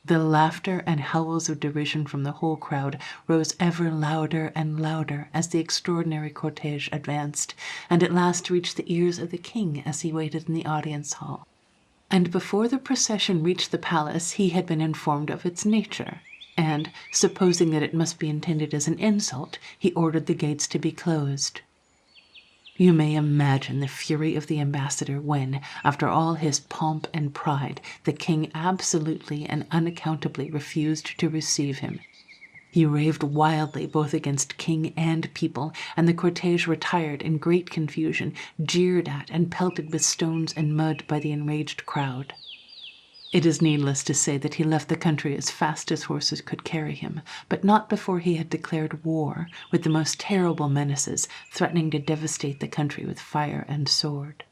The laughter and howls of derision from the whole crowd rose ever louder and louder as the extraordinary cortege advanced, and at last reached the ears of the king as he waited in the audience hall. And before the procession reached the palace he had been informed of its nature, and, supposing that it must be intended as an insult, he ordered the gates to be closed. You may imagine the fury of the ambassador when, after all his pomp and pride, the king absolutely and unaccountably refused to receive him. He raved wildly both against king and people, and the cortege retired in great confusion, jeered at and pelted with stones and mud by the enraged crowd. It is needless to say that he left the country as fast as horses could carry him, but not before he had declared war, with the most terrible menaces, threatening to devastate the country with fire and sword.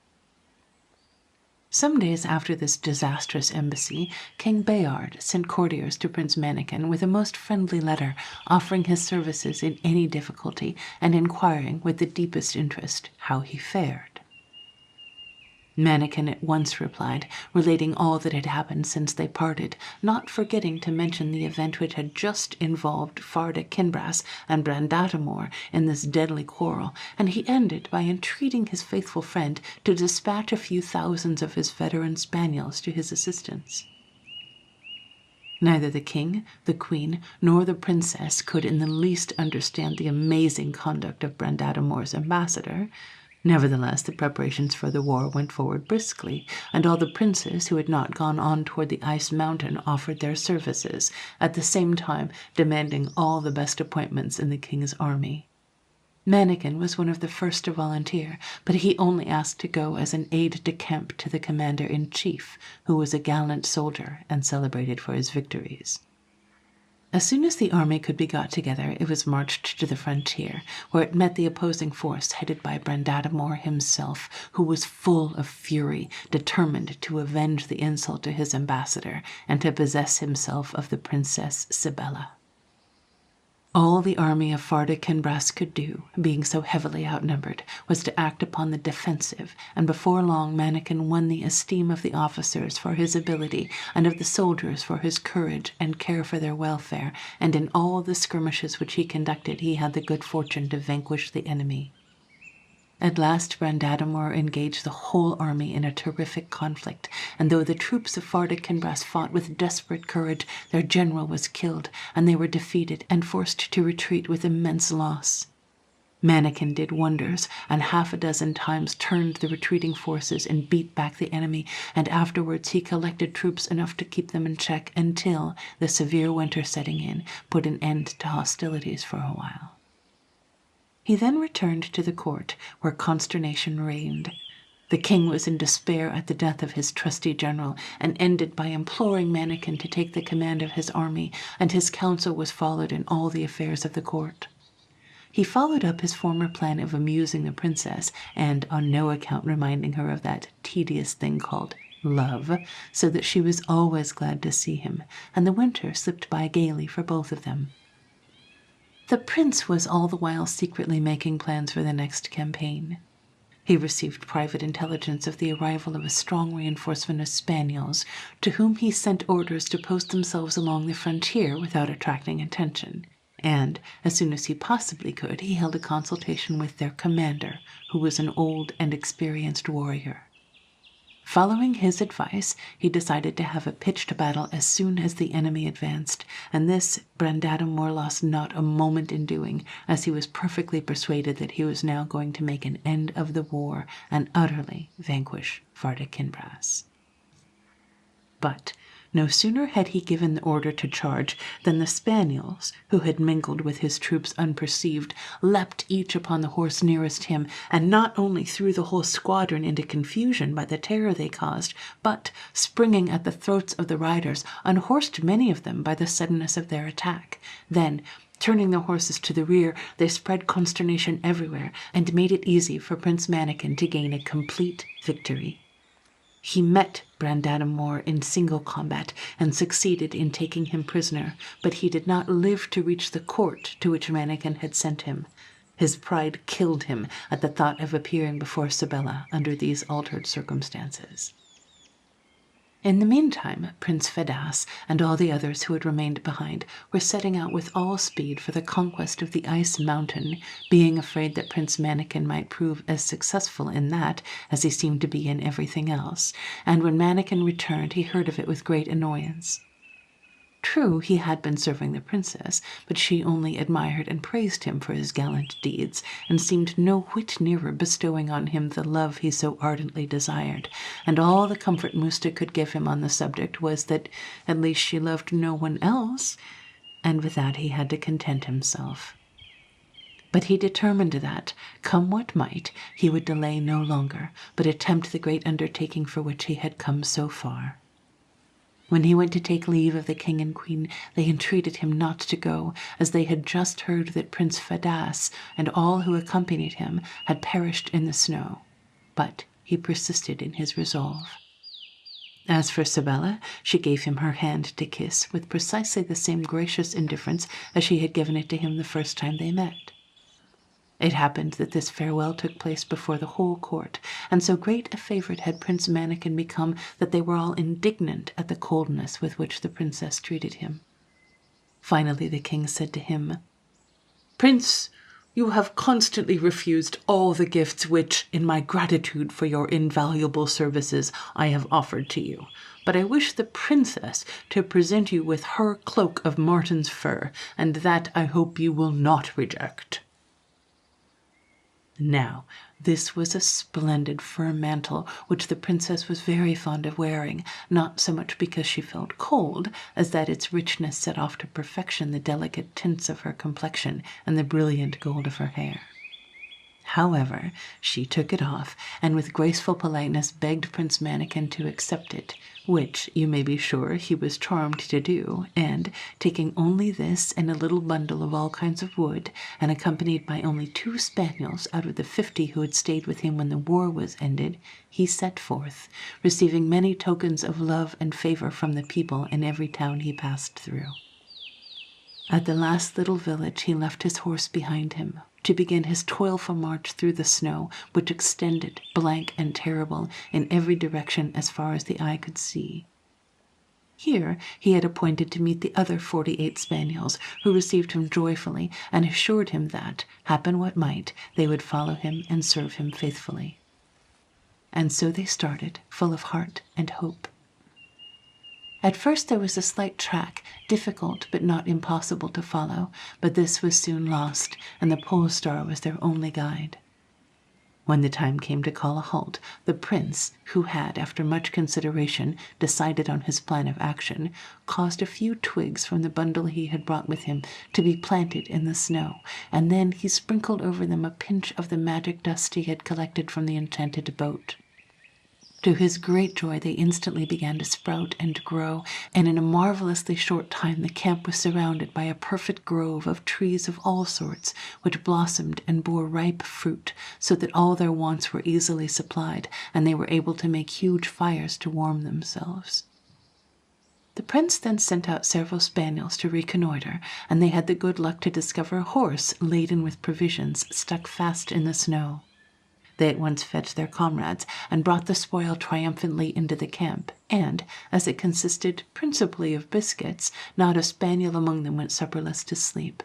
Some days after this disastrous embassy, King Bayard sent courtiers to Prince Manikin with a most friendly letter, offering his services in any difficulty, and inquiring with the deepest interest how he fared. Manikin at once replied, relating all that had happened since they parted, not forgetting to mention the event which had just involved Farda Kinbrass and Brandatimor in this deadly quarrel, and he ended by entreating his faithful friend to dispatch a few thousands of his veteran spaniels to his assistance. Neither the king, the queen, nor the princess could in the least understand the amazing conduct of Brandatimor's ambassador. Nevertheless, the preparations for the war went forward briskly, and all the princes who had not gone on toward the ice mountain offered their services, at the same time demanding all the best appointments in the king's army. Manikin was one of the first to volunteer, but he only asked to go as an aide-de-camp to the commander-in-chief, who was a gallant soldier and celebrated for his victories. As soon as the army could be got together, it was marched to the frontier, where it met the opposing force headed by Brandatimor himself, who was full of fury, determined to avenge the insult to his ambassador and to possess himself of the Princess Sibella. All the army of Farda Kinbrass could do, being so heavily outnumbered, was to act upon the defensive, and before long Manikin won the esteem of the officers for his ability, and of the soldiers for his courage and care for their welfare, and in all the skirmishes which he conducted he had the good fortune to vanquish the enemy. At last Brandatimor engaged the whole army in a terrific conflict, and though the troops of Farda Kinbrass fought with desperate courage, their general was killed, and they were defeated and forced to retreat with immense loss. Manikin did wonders, and 6 times turned the retreating forces and beat back the enemy, and afterwards he collected troops enough to keep them in check until, the severe winter setting in, put an end to hostilities for a while. He then returned to the court, where consternation reigned. The king was in despair at the death of his trusty general, and ended by imploring Manikin to take the command of his army, and his counsel was followed in all the affairs of the court. He followed up his former plan of amusing the princess, and on no account reminding her of that tedious thing called love, so that she was always glad to see him, and the winter slipped by gaily for both of them. The prince was all the while secretly making plans for the next campaign. He received private intelligence of the arrival of a strong reinforcement of spaniels, to whom he sent orders to post themselves along the frontier without attracting attention, and, as soon as he possibly could, he held a consultation with their commander, who was an old and experienced warrior. Following his advice, he decided to have a pitched battle as soon as the enemy advanced, and this Brandatimor lost not a moment in doing, as he was perfectly persuaded that he was now going to make an end of the war and utterly vanquish Farda Kinbrass. But No sooner had he given the order to charge than the spaniels, who had mingled with his troops unperceived, leapt each upon the horse nearest him, and not only threw the whole squadron into confusion by the terror they caused, but, springing at the throats of the riders, unhorsed many of them by the suddenness of their attack. Then, turning the horses to the rear, they spread consternation everywhere, and made it easy for Prince Mannikin to gain a complete victory. He met Brandadamore in single combat and succeeded in taking him prisoner, but he did not live to reach the court to which Mannikin had sent him. His pride killed him at the thought of appearing before Sibella under these altered circumstances. In the meantime, Prince Fedas and all the others who had remained behind were setting out with all speed for the conquest of the Ice Mountain, being afraid that Prince Mannikin might prove as successful in that as he seemed to be in everything else, and when Mannikin returned he heard of it with great annoyance. True, he had been serving the princess, but she only admired and praised him for his gallant deeds, and seemed no whit nearer bestowing on him the love he so ardently desired, and all the comfort Musta could give him on the subject was that at least she loved no one else, and with that he had to content himself. But he determined that, come what might, he would delay no longer, but attempt the great undertaking for which he had come so far. When he went to take leave of the king and queen, they entreated him not to go, as they had just heard that Prince Fedas and all who accompanied him had perished in the snow. But he persisted in his resolve. As for Sibella, she gave him her hand to kiss with precisely the same gracious indifference as she had given it to him the first time they met. It happened that this farewell took place before the whole court, and so great a favourite had Prince Mannikin become that they were all indignant at the coldness with which the princess treated him. Finally the king said to him, "Prince, you have constantly refused all the gifts which, in my gratitude for your invaluable services, I have offered to you. But I wish the princess to present you with her cloak of marten's fur, and that I hope you will not reject." Now, this was a splendid fur mantle, which the princess was very fond of wearing, not so much because she felt cold, as that its richness set off to perfection the delicate tints of her complexion and the brilliant gold of her hair. However, she took it off, and with graceful politeness begged Prince Mannikin to accept it, which, you may be sure, he was charmed to do, and, taking only this and a little bundle of all kinds of wood, and accompanied by only 2 spaniels out of the 50 who had stayed with him when the war was ended, he set forth, receiving many tokens of love and favour from the people in every town he passed through. At the last little village he left his horse behind him, to begin his toilful march through the snow, which extended, blank and terrible, in every direction as far as the eye could see. Here he had appointed to meet the other 48 spaniels, who received him joyfully, and assured him that, happen what might, they would follow him and serve him faithfully. And so they started, full of heart and hope. At first there was a slight track, difficult but not impossible to follow, but this was soon lost, and the pole star was their only guide. When the time came to call a halt, the prince, who had, after much consideration, decided on his plan of action, caused a few twigs from the bundle he had brought with him to be planted in the snow, and then he sprinkled over them a pinch of the magic dust he had collected from the enchanted boat. To his great joy they instantly began to sprout and grow, and in a marvellously short time the camp was surrounded by a perfect grove of trees of all sorts, which blossomed and bore ripe fruit, so that all their wants were easily supplied, and they were able to make huge fires to warm themselves. The prince then sent out several spaniels to reconnoitre, and they had the good luck to discover a horse laden with provisions stuck fast in the snow. They at once fetched their comrades and brought the spoil triumphantly into the camp, and, as it consisted principally of biscuits, not a spaniel among them went supperless to sleep.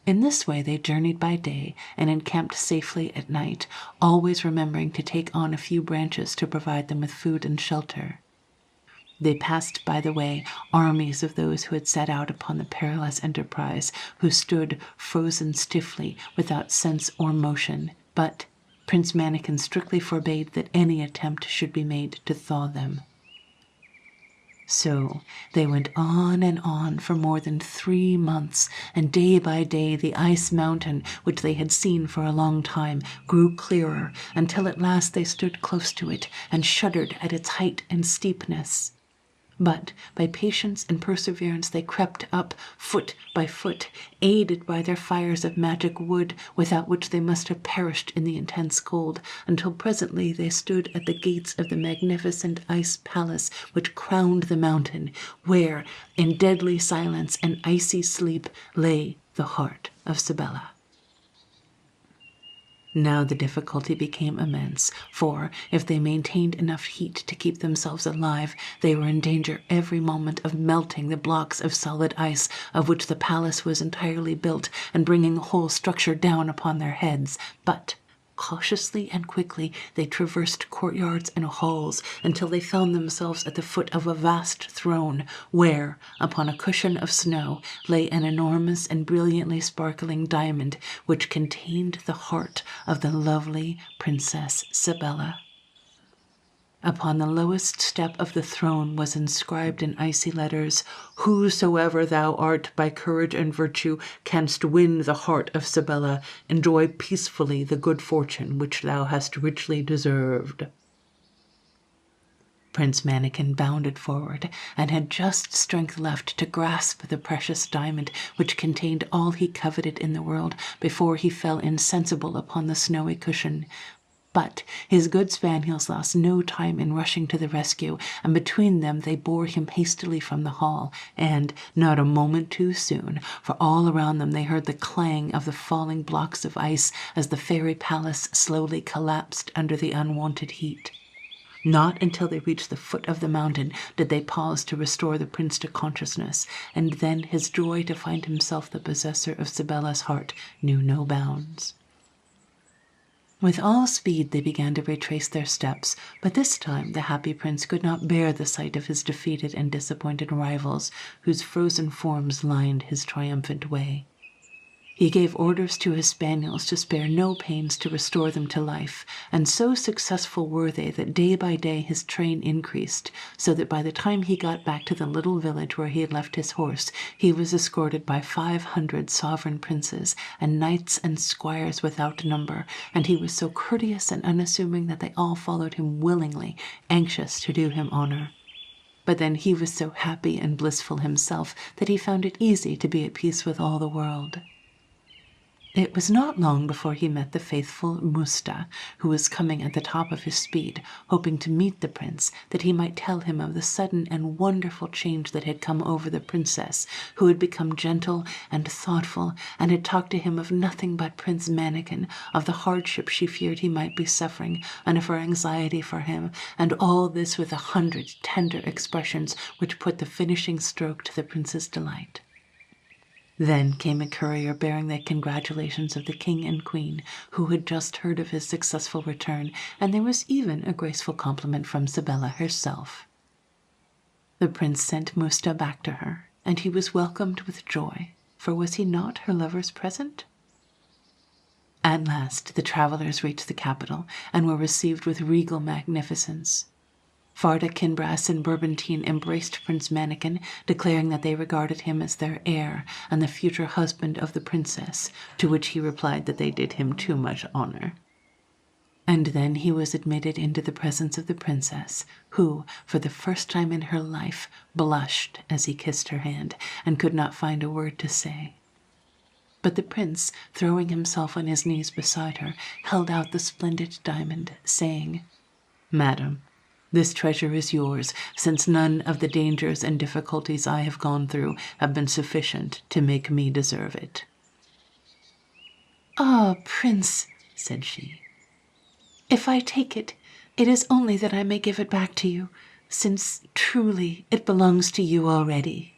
In this way they journeyed by day and encamped safely at night, always remembering to take on a few branches to provide them with food and shelter. They passed by the way armies of those who had set out upon the perilous enterprise, who stood frozen stiffly, without sense or motion, but Prince Mannikin strictly forbade that any attempt should be made to thaw them. So they went on and on for more than 3 months, and day by day the ice mountain, which they had seen for a long time, grew clearer, until at last they stood close to it and shuddered at its height and steepness. But by patience and perseverance they crept up, foot by foot, aided by their fires of magic wood, without which they must have perished in the intense cold, until presently they stood at the gates of the magnificent ice palace which crowned the mountain, where, in deadly silence and icy sleep, lay the heart of Sibella. Now the difficulty became immense, for if they maintained enough heat to keep themselves alive, they were in danger every moment of melting the blocks of solid ice of which the palace was entirely built, and bringing the whole structure down upon their heads. But cautiously and quickly they traversed courtyards and halls until they found themselves at the foot of a vast throne, where, upon a cushion of snow, lay an enormous and brilliantly sparkling diamond which contained the heart of the lovely Princess Sibella. Upon the lowest step of the throne was inscribed in icy letters, "Whosoever thou art, by courage and virtue canst win the heart of Sibella, enjoy peacefully the good fortune which thou hast richly deserved." Prince Mannikin bounded forward, and had just strength left to grasp the precious diamond which contained all he coveted in the world, before he fell insensible upon the snowy cushion. But his good spaniels lost no time in rushing to the rescue, and between them they bore him hastily from the hall, and not a moment too soon, for all around them they heard the clang of the falling blocks of ice as the fairy palace slowly collapsed under the unwonted heat. Not until they reached the foot of the mountain did they pause to restore the prince to consciousness, and then his joy to find himself the possessor of Sibella's heart knew no bounds. With all speed they began to retrace their steps, but this time the happy prince could not bear the sight of his defeated and disappointed rivals, whose frozen forms lined his triumphant way. He gave orders to his spaniels to spare no pains to restore them to life, and so successful were they that day by day his train increased, so that by the time he got back to the little village where he had left his horse, he was escorted by 500 sovereign princes, and knights and squires without number, and he was so courteous and unassuming that they all followed him willingly, anxious to do him honor. But then he was so happy and blissful himself that he found it easy to be at peace with all the world. It was not long before he met the faithful Musta, who was coming at the top of his speed, hoping to meet the prince, that he might tell him of the sudden and wonderful change that had come over the princess, who had become gentle and thoughtful, and had talked to him of nothing but Prince Mannikin, of the hardship she feared he might be suffering, and of her anxiety for him, and all this with 100 tender expressions which put the finishing stroke to the prince's delight. Then came a courier bearing the congratulations of the king and queen, who had just heard of his successful return, and there was even a graceful compliment from Sibella herself. The prince sent Musta back to her, and he was welcomed with joy, for was he not her lover's present? At last the travellers reached the capital, and were received with regal magnificence. Farda, Kinbrass, and Bourbantine embraced Prince Mannikin, declaring that they regarded him as their heir and the future husband of the princess, to which he replied that they did him too much honor. And then he was admitted into the presence of the princess, who, for the first time in her life, blushed as he kissed her hand, and could not find a word to say. But the prince, throwing himself on his knees beside her, held out the splendid diamond, saying, "Madam, this treasure is yours, since none of the dangers and difficulties I have gone through have been sufficient to make me deserve it." "Ah, Prince," said she, "if I take it, it is only that I may give it back to you, since truly it belongs to you already."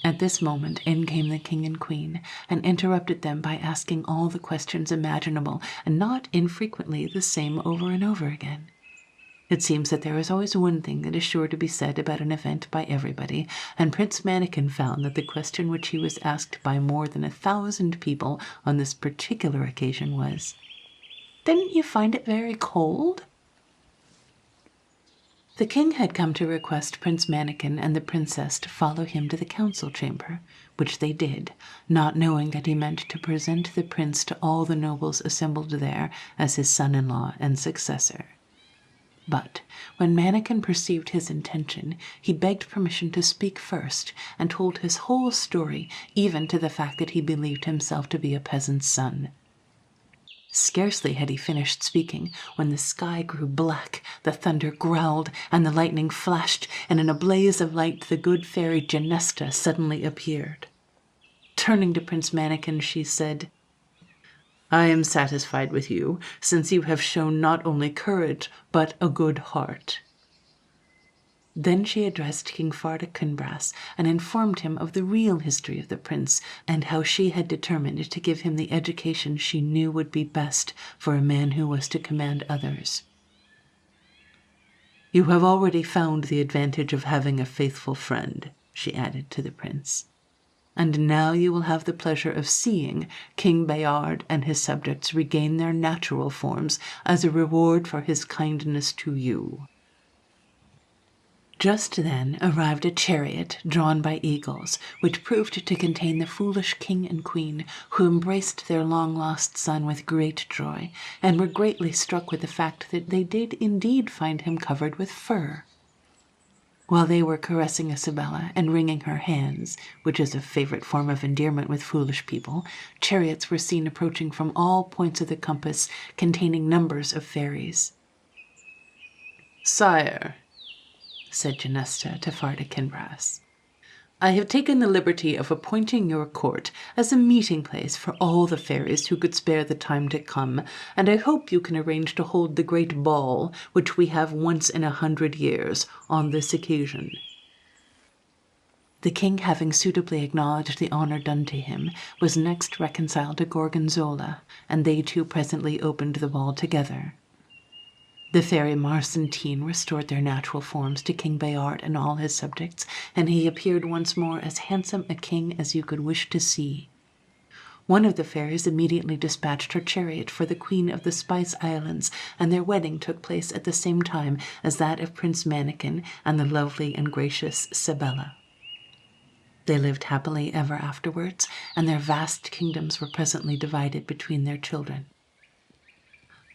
At this moment in came the king and queen, and interrupted them by asking all the questions imaginable, and not infrequently the same over and over again. It seems that there is always one thing that is sure to be said about an event by everybody, and Prince Mannikin found that the question which he was asked by more than 1,000 people on this particular occasion was, "Didn't you find it very cold?" The king had come to request Prince Mannikin and the princess to follow him to the council chamber, which they did, not knowing that he meant to present the prince to all the nobles assembled there as his son-in-law and successor. But when Mannikin perceived his intention, he begged permission to speak first, and told his whole story, even to the fact that he believed himself to be a peasant's son. Scarcely had he finished speaking when the sky grew black, the thunder growled, and the lightning flashed, and in a blaze of light the good fairy Genesta suddenly appeared. Turning to Prince Mannikin, she said, "I am satisfied with you, since you have shown not only courage, but a good heart." Then she addressed King Farda Kinbrass and informed him of the real history of the prince, and how she had determined to give him the education she knew would be best for a man who was to command others. "You have already found the advantage of having a faithful friend," she added to the prince. "And now you will have the pleasure of seeing King Bayard and his subjects regain their natural forms as a reward for his kindness to you." Just then arrived a chariot drawn by eagles, which proved to contain the foolish king and queen, who embraced their long-lost son with great joy, and were greatly struck with the fact that they did indeed find him covered with fur. While they were caressing Isabella and wringing her hands, which is a favorite form of endearment with foolish people, chariots were seen approaching from all points of the compass, containing numbers of fairies. "Sire," said Genesta to Farda Kinbrass, "I have taken the liberty of appointing your court as a meeting place for all the fairies who could spare the time to come, and I hope you can arrange to hold the great ball, which we have once in 100 years, on this occasion." The king, having suitably acknowledged the honor done to him, was next reconciled to Gorgonzola, and they two presently opened the ball together. The fairy Marcentine restored their natural forms to King Bayard and all his subjects, and he appeared once more as handsome a king as you could wish to see. One of the fairies immediately dispatched her chariot for the Queen of the Spice Islands, and their wedding took place at the same time as that of Prince Mannikin and the lovely and gracious Sibella. They lived happily ever afterwards, and their vast kingdoms were presently divided between their children.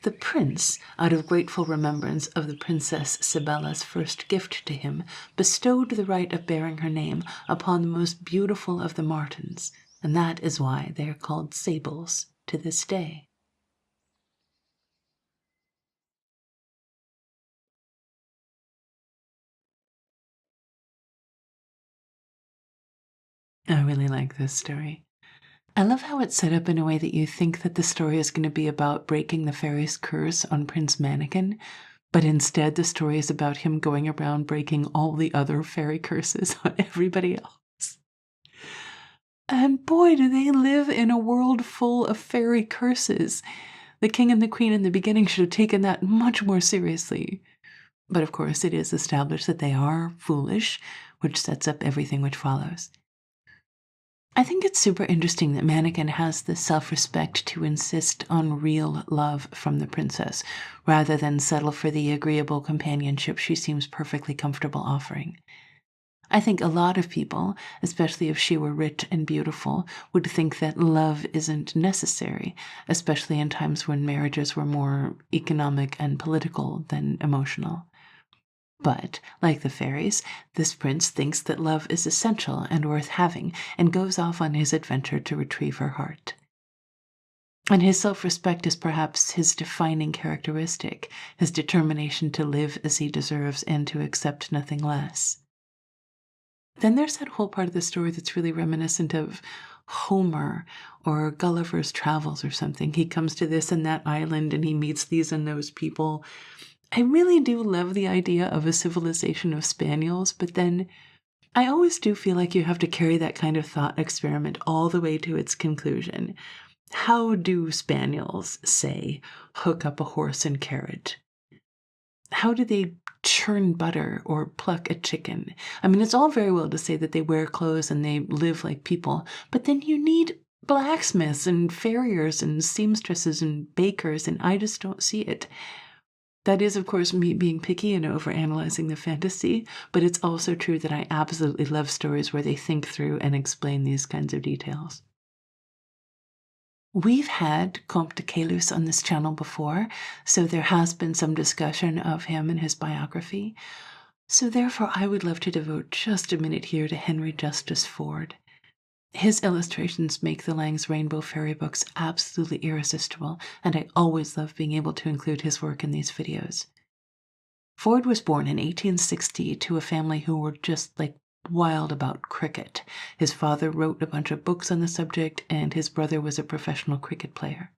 The prince, out of grateful remembrance of the Princess Sibella's first gift to him, bestowed the right of bearing her name upon the most beautiful of the martens, and that is why they are called sables to this day. I really like this story. I love how it's set up in a way that you think that the story is going to be about breaking the fairy's curse on Prince Mannikin, but instead the story is about him going around breaking all the other fairy curses on everybody else. And boy, do they live in a world full of fairy curses. The king and the queen in the beginning should have taken that much more seriously. But of course it is established that they are foolish, which sets up everything which follows. I think it's super interesting that Mannikin has the self-respect to insist on real love from the princess, rather than settle for the agreeable companionship she seems perfectly comfortable offering. I think a lot of people, especially if she were rich and beautiful, would think that love isn't necessary, especially in times when marriages were more economic and political than emotional. But, like the fairies, this prince thinks that love is essential and worth having, and goes off on his adventure to retrieve her heart. And his self-respect is perhaps his defining characteristic, his determination to live as he deserves and to accept nothing less. Then there's that whole part of the story that's really reminiscent of Homer or Gulliver's Travels or something. He comes to this and that island and he meets these and those people. I really do love the idea of a civilization of spaniels, but then I always do feel like you have to carry that kind of thought experiment all the way to its conclusion. How do spaniels, say, hook up a horse and carriage? How do they churn butter or pluck a chicken? I mean, it's all very well to say that they wear clothes and they live like people, but then you need blacksmiths and farriers and seamstresses and bakers, and I just don't see it. That is, of course, me being picky and overanalyzing the fantasy, but it's also true that I absolutely love stories where they think through and explain these kinds of details. We've had Comte de Caylus on this channel before, so there has been some discussion of him and his biography. So therefore, I would love to devote just a minute here to Henry Justice Ford. His illustrations make the Lang's Rainbow Fairy books absolutely irresistible, and I always love being able to include his work in these videos. Ford was born in 1860 to a family who were just like wild about cricket. His father wrote a bunch of books on the subject, and his brother was a professional cricket player.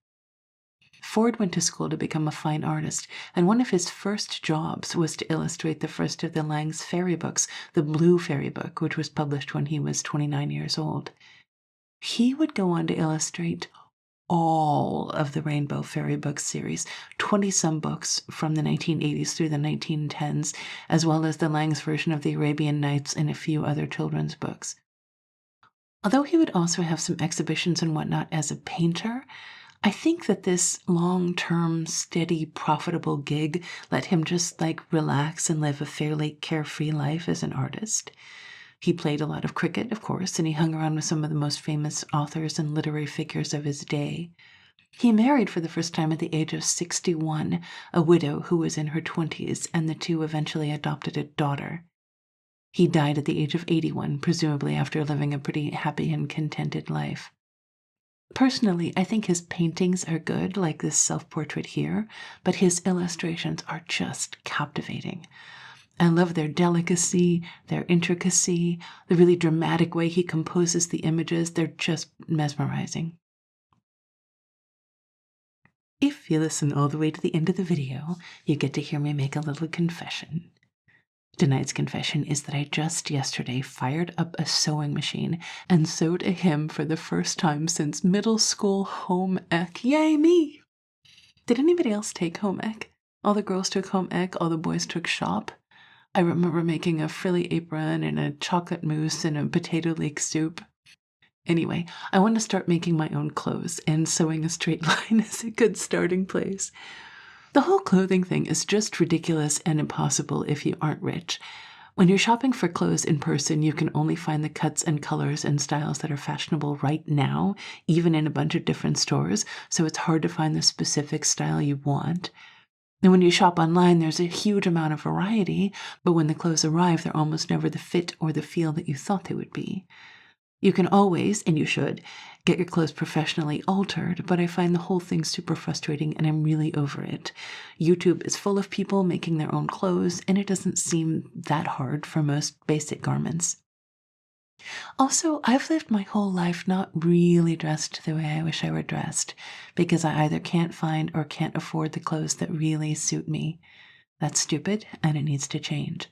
Ford went to school to become a fine artist, and one of his first jobs was to illustrate the first of the Lang's fairy books, the Blue Fairy Book, which was published when he was 29 years old. He would go on to illustrate all of the Rainbow Fairy Books series, 20-some books from the 1980s through the 1910s, as well as the Lang's version of the Arabian Nights and a few other children's books. Although he would also have some exhibitions and whatnot as a painter, I think that this long-term, steady, profitable gig let him just relax and live a fairly carefree life as an artist. He played a lot of cricket, of course, and he hung around with some of the most famous authors and literary figures of his day. He married for the first time at the age of 61, a widow who was in her 20s, and the two eventually adopted a daughter. He died at the age of 81, presumably after living a pretty happy and contented life. Personally, I think his paintings are good, like this self-portrait here, but his illustrations are just captivating. I love their delicacy, their intricacy, the really dramatic way he composes the images. They're just mesmerizing. If you listen all the way to the end of the video, you get to hear me make a little confession. Tonight's confession is that I just yesterday fired up a sewing machine and sewed a hymn for the first time since middle school home ec. Yay, me! Did anybody else take home ec? All the girls took home ec, all the boys took shop. I remember making a frilly apron and a chocolate mousse and a potato leek soup. Anyway, I want to start making my own clothes, and sewing a straight line is a good starting place. The whole clothing thing is just ridiculous and impossible if you aren't rich. When you're shopping for clothes in person, you can only find the cuts and colors and styles that are fashionable right now, even in a bunch of different stores, so it's hard to find the specific style you want. And when you shop online, there's a huge amount of variety, but when the clothes arrive, they're almost never the fit or the feel that you thought they would be. You can always, and you should, get your clothes professionally altered, but I find the whole thing super frustrating and I'm really over it. YouTube is full of people making their own clothes, and it doesn't seem that hard for most basic garments. Also, I've lived my whole life not really dressed the way I wish I were dressed, because I either can't find or can't afford the clothes that really suit me. That's stupid, and it needs to change.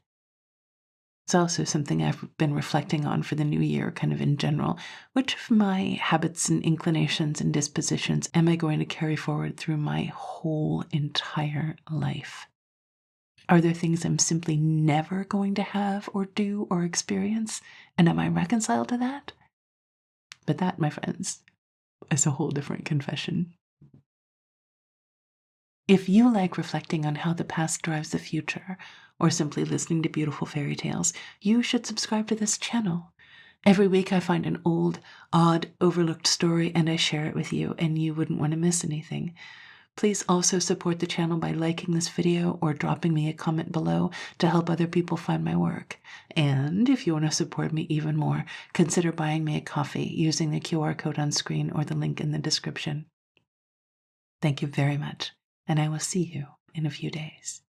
It's also something I've been reflecting on for the new year, kind of in general. Which of my habits and inclinations and dispositions am I going to carry forward through my whole entire life? Are there things I'm simply never going to have or do or experience? And am I reconciled to that? But that, my friends, is a whole different confession. If you like reflecting on how the past drives the future, or simply listening to beautiful fairy tales, you should subscribe to this channel. Every week I find an old, odd, overlooked story and I share it with you, and you wouldn't want to miss anything. Please also support the channel by liking this video or dropping me a comment below to help other people find my work. And if you want to support me even more, consider buying me a coffee using the QR code on screen or the link in the description. Thank you very much, and I will see you in a few days.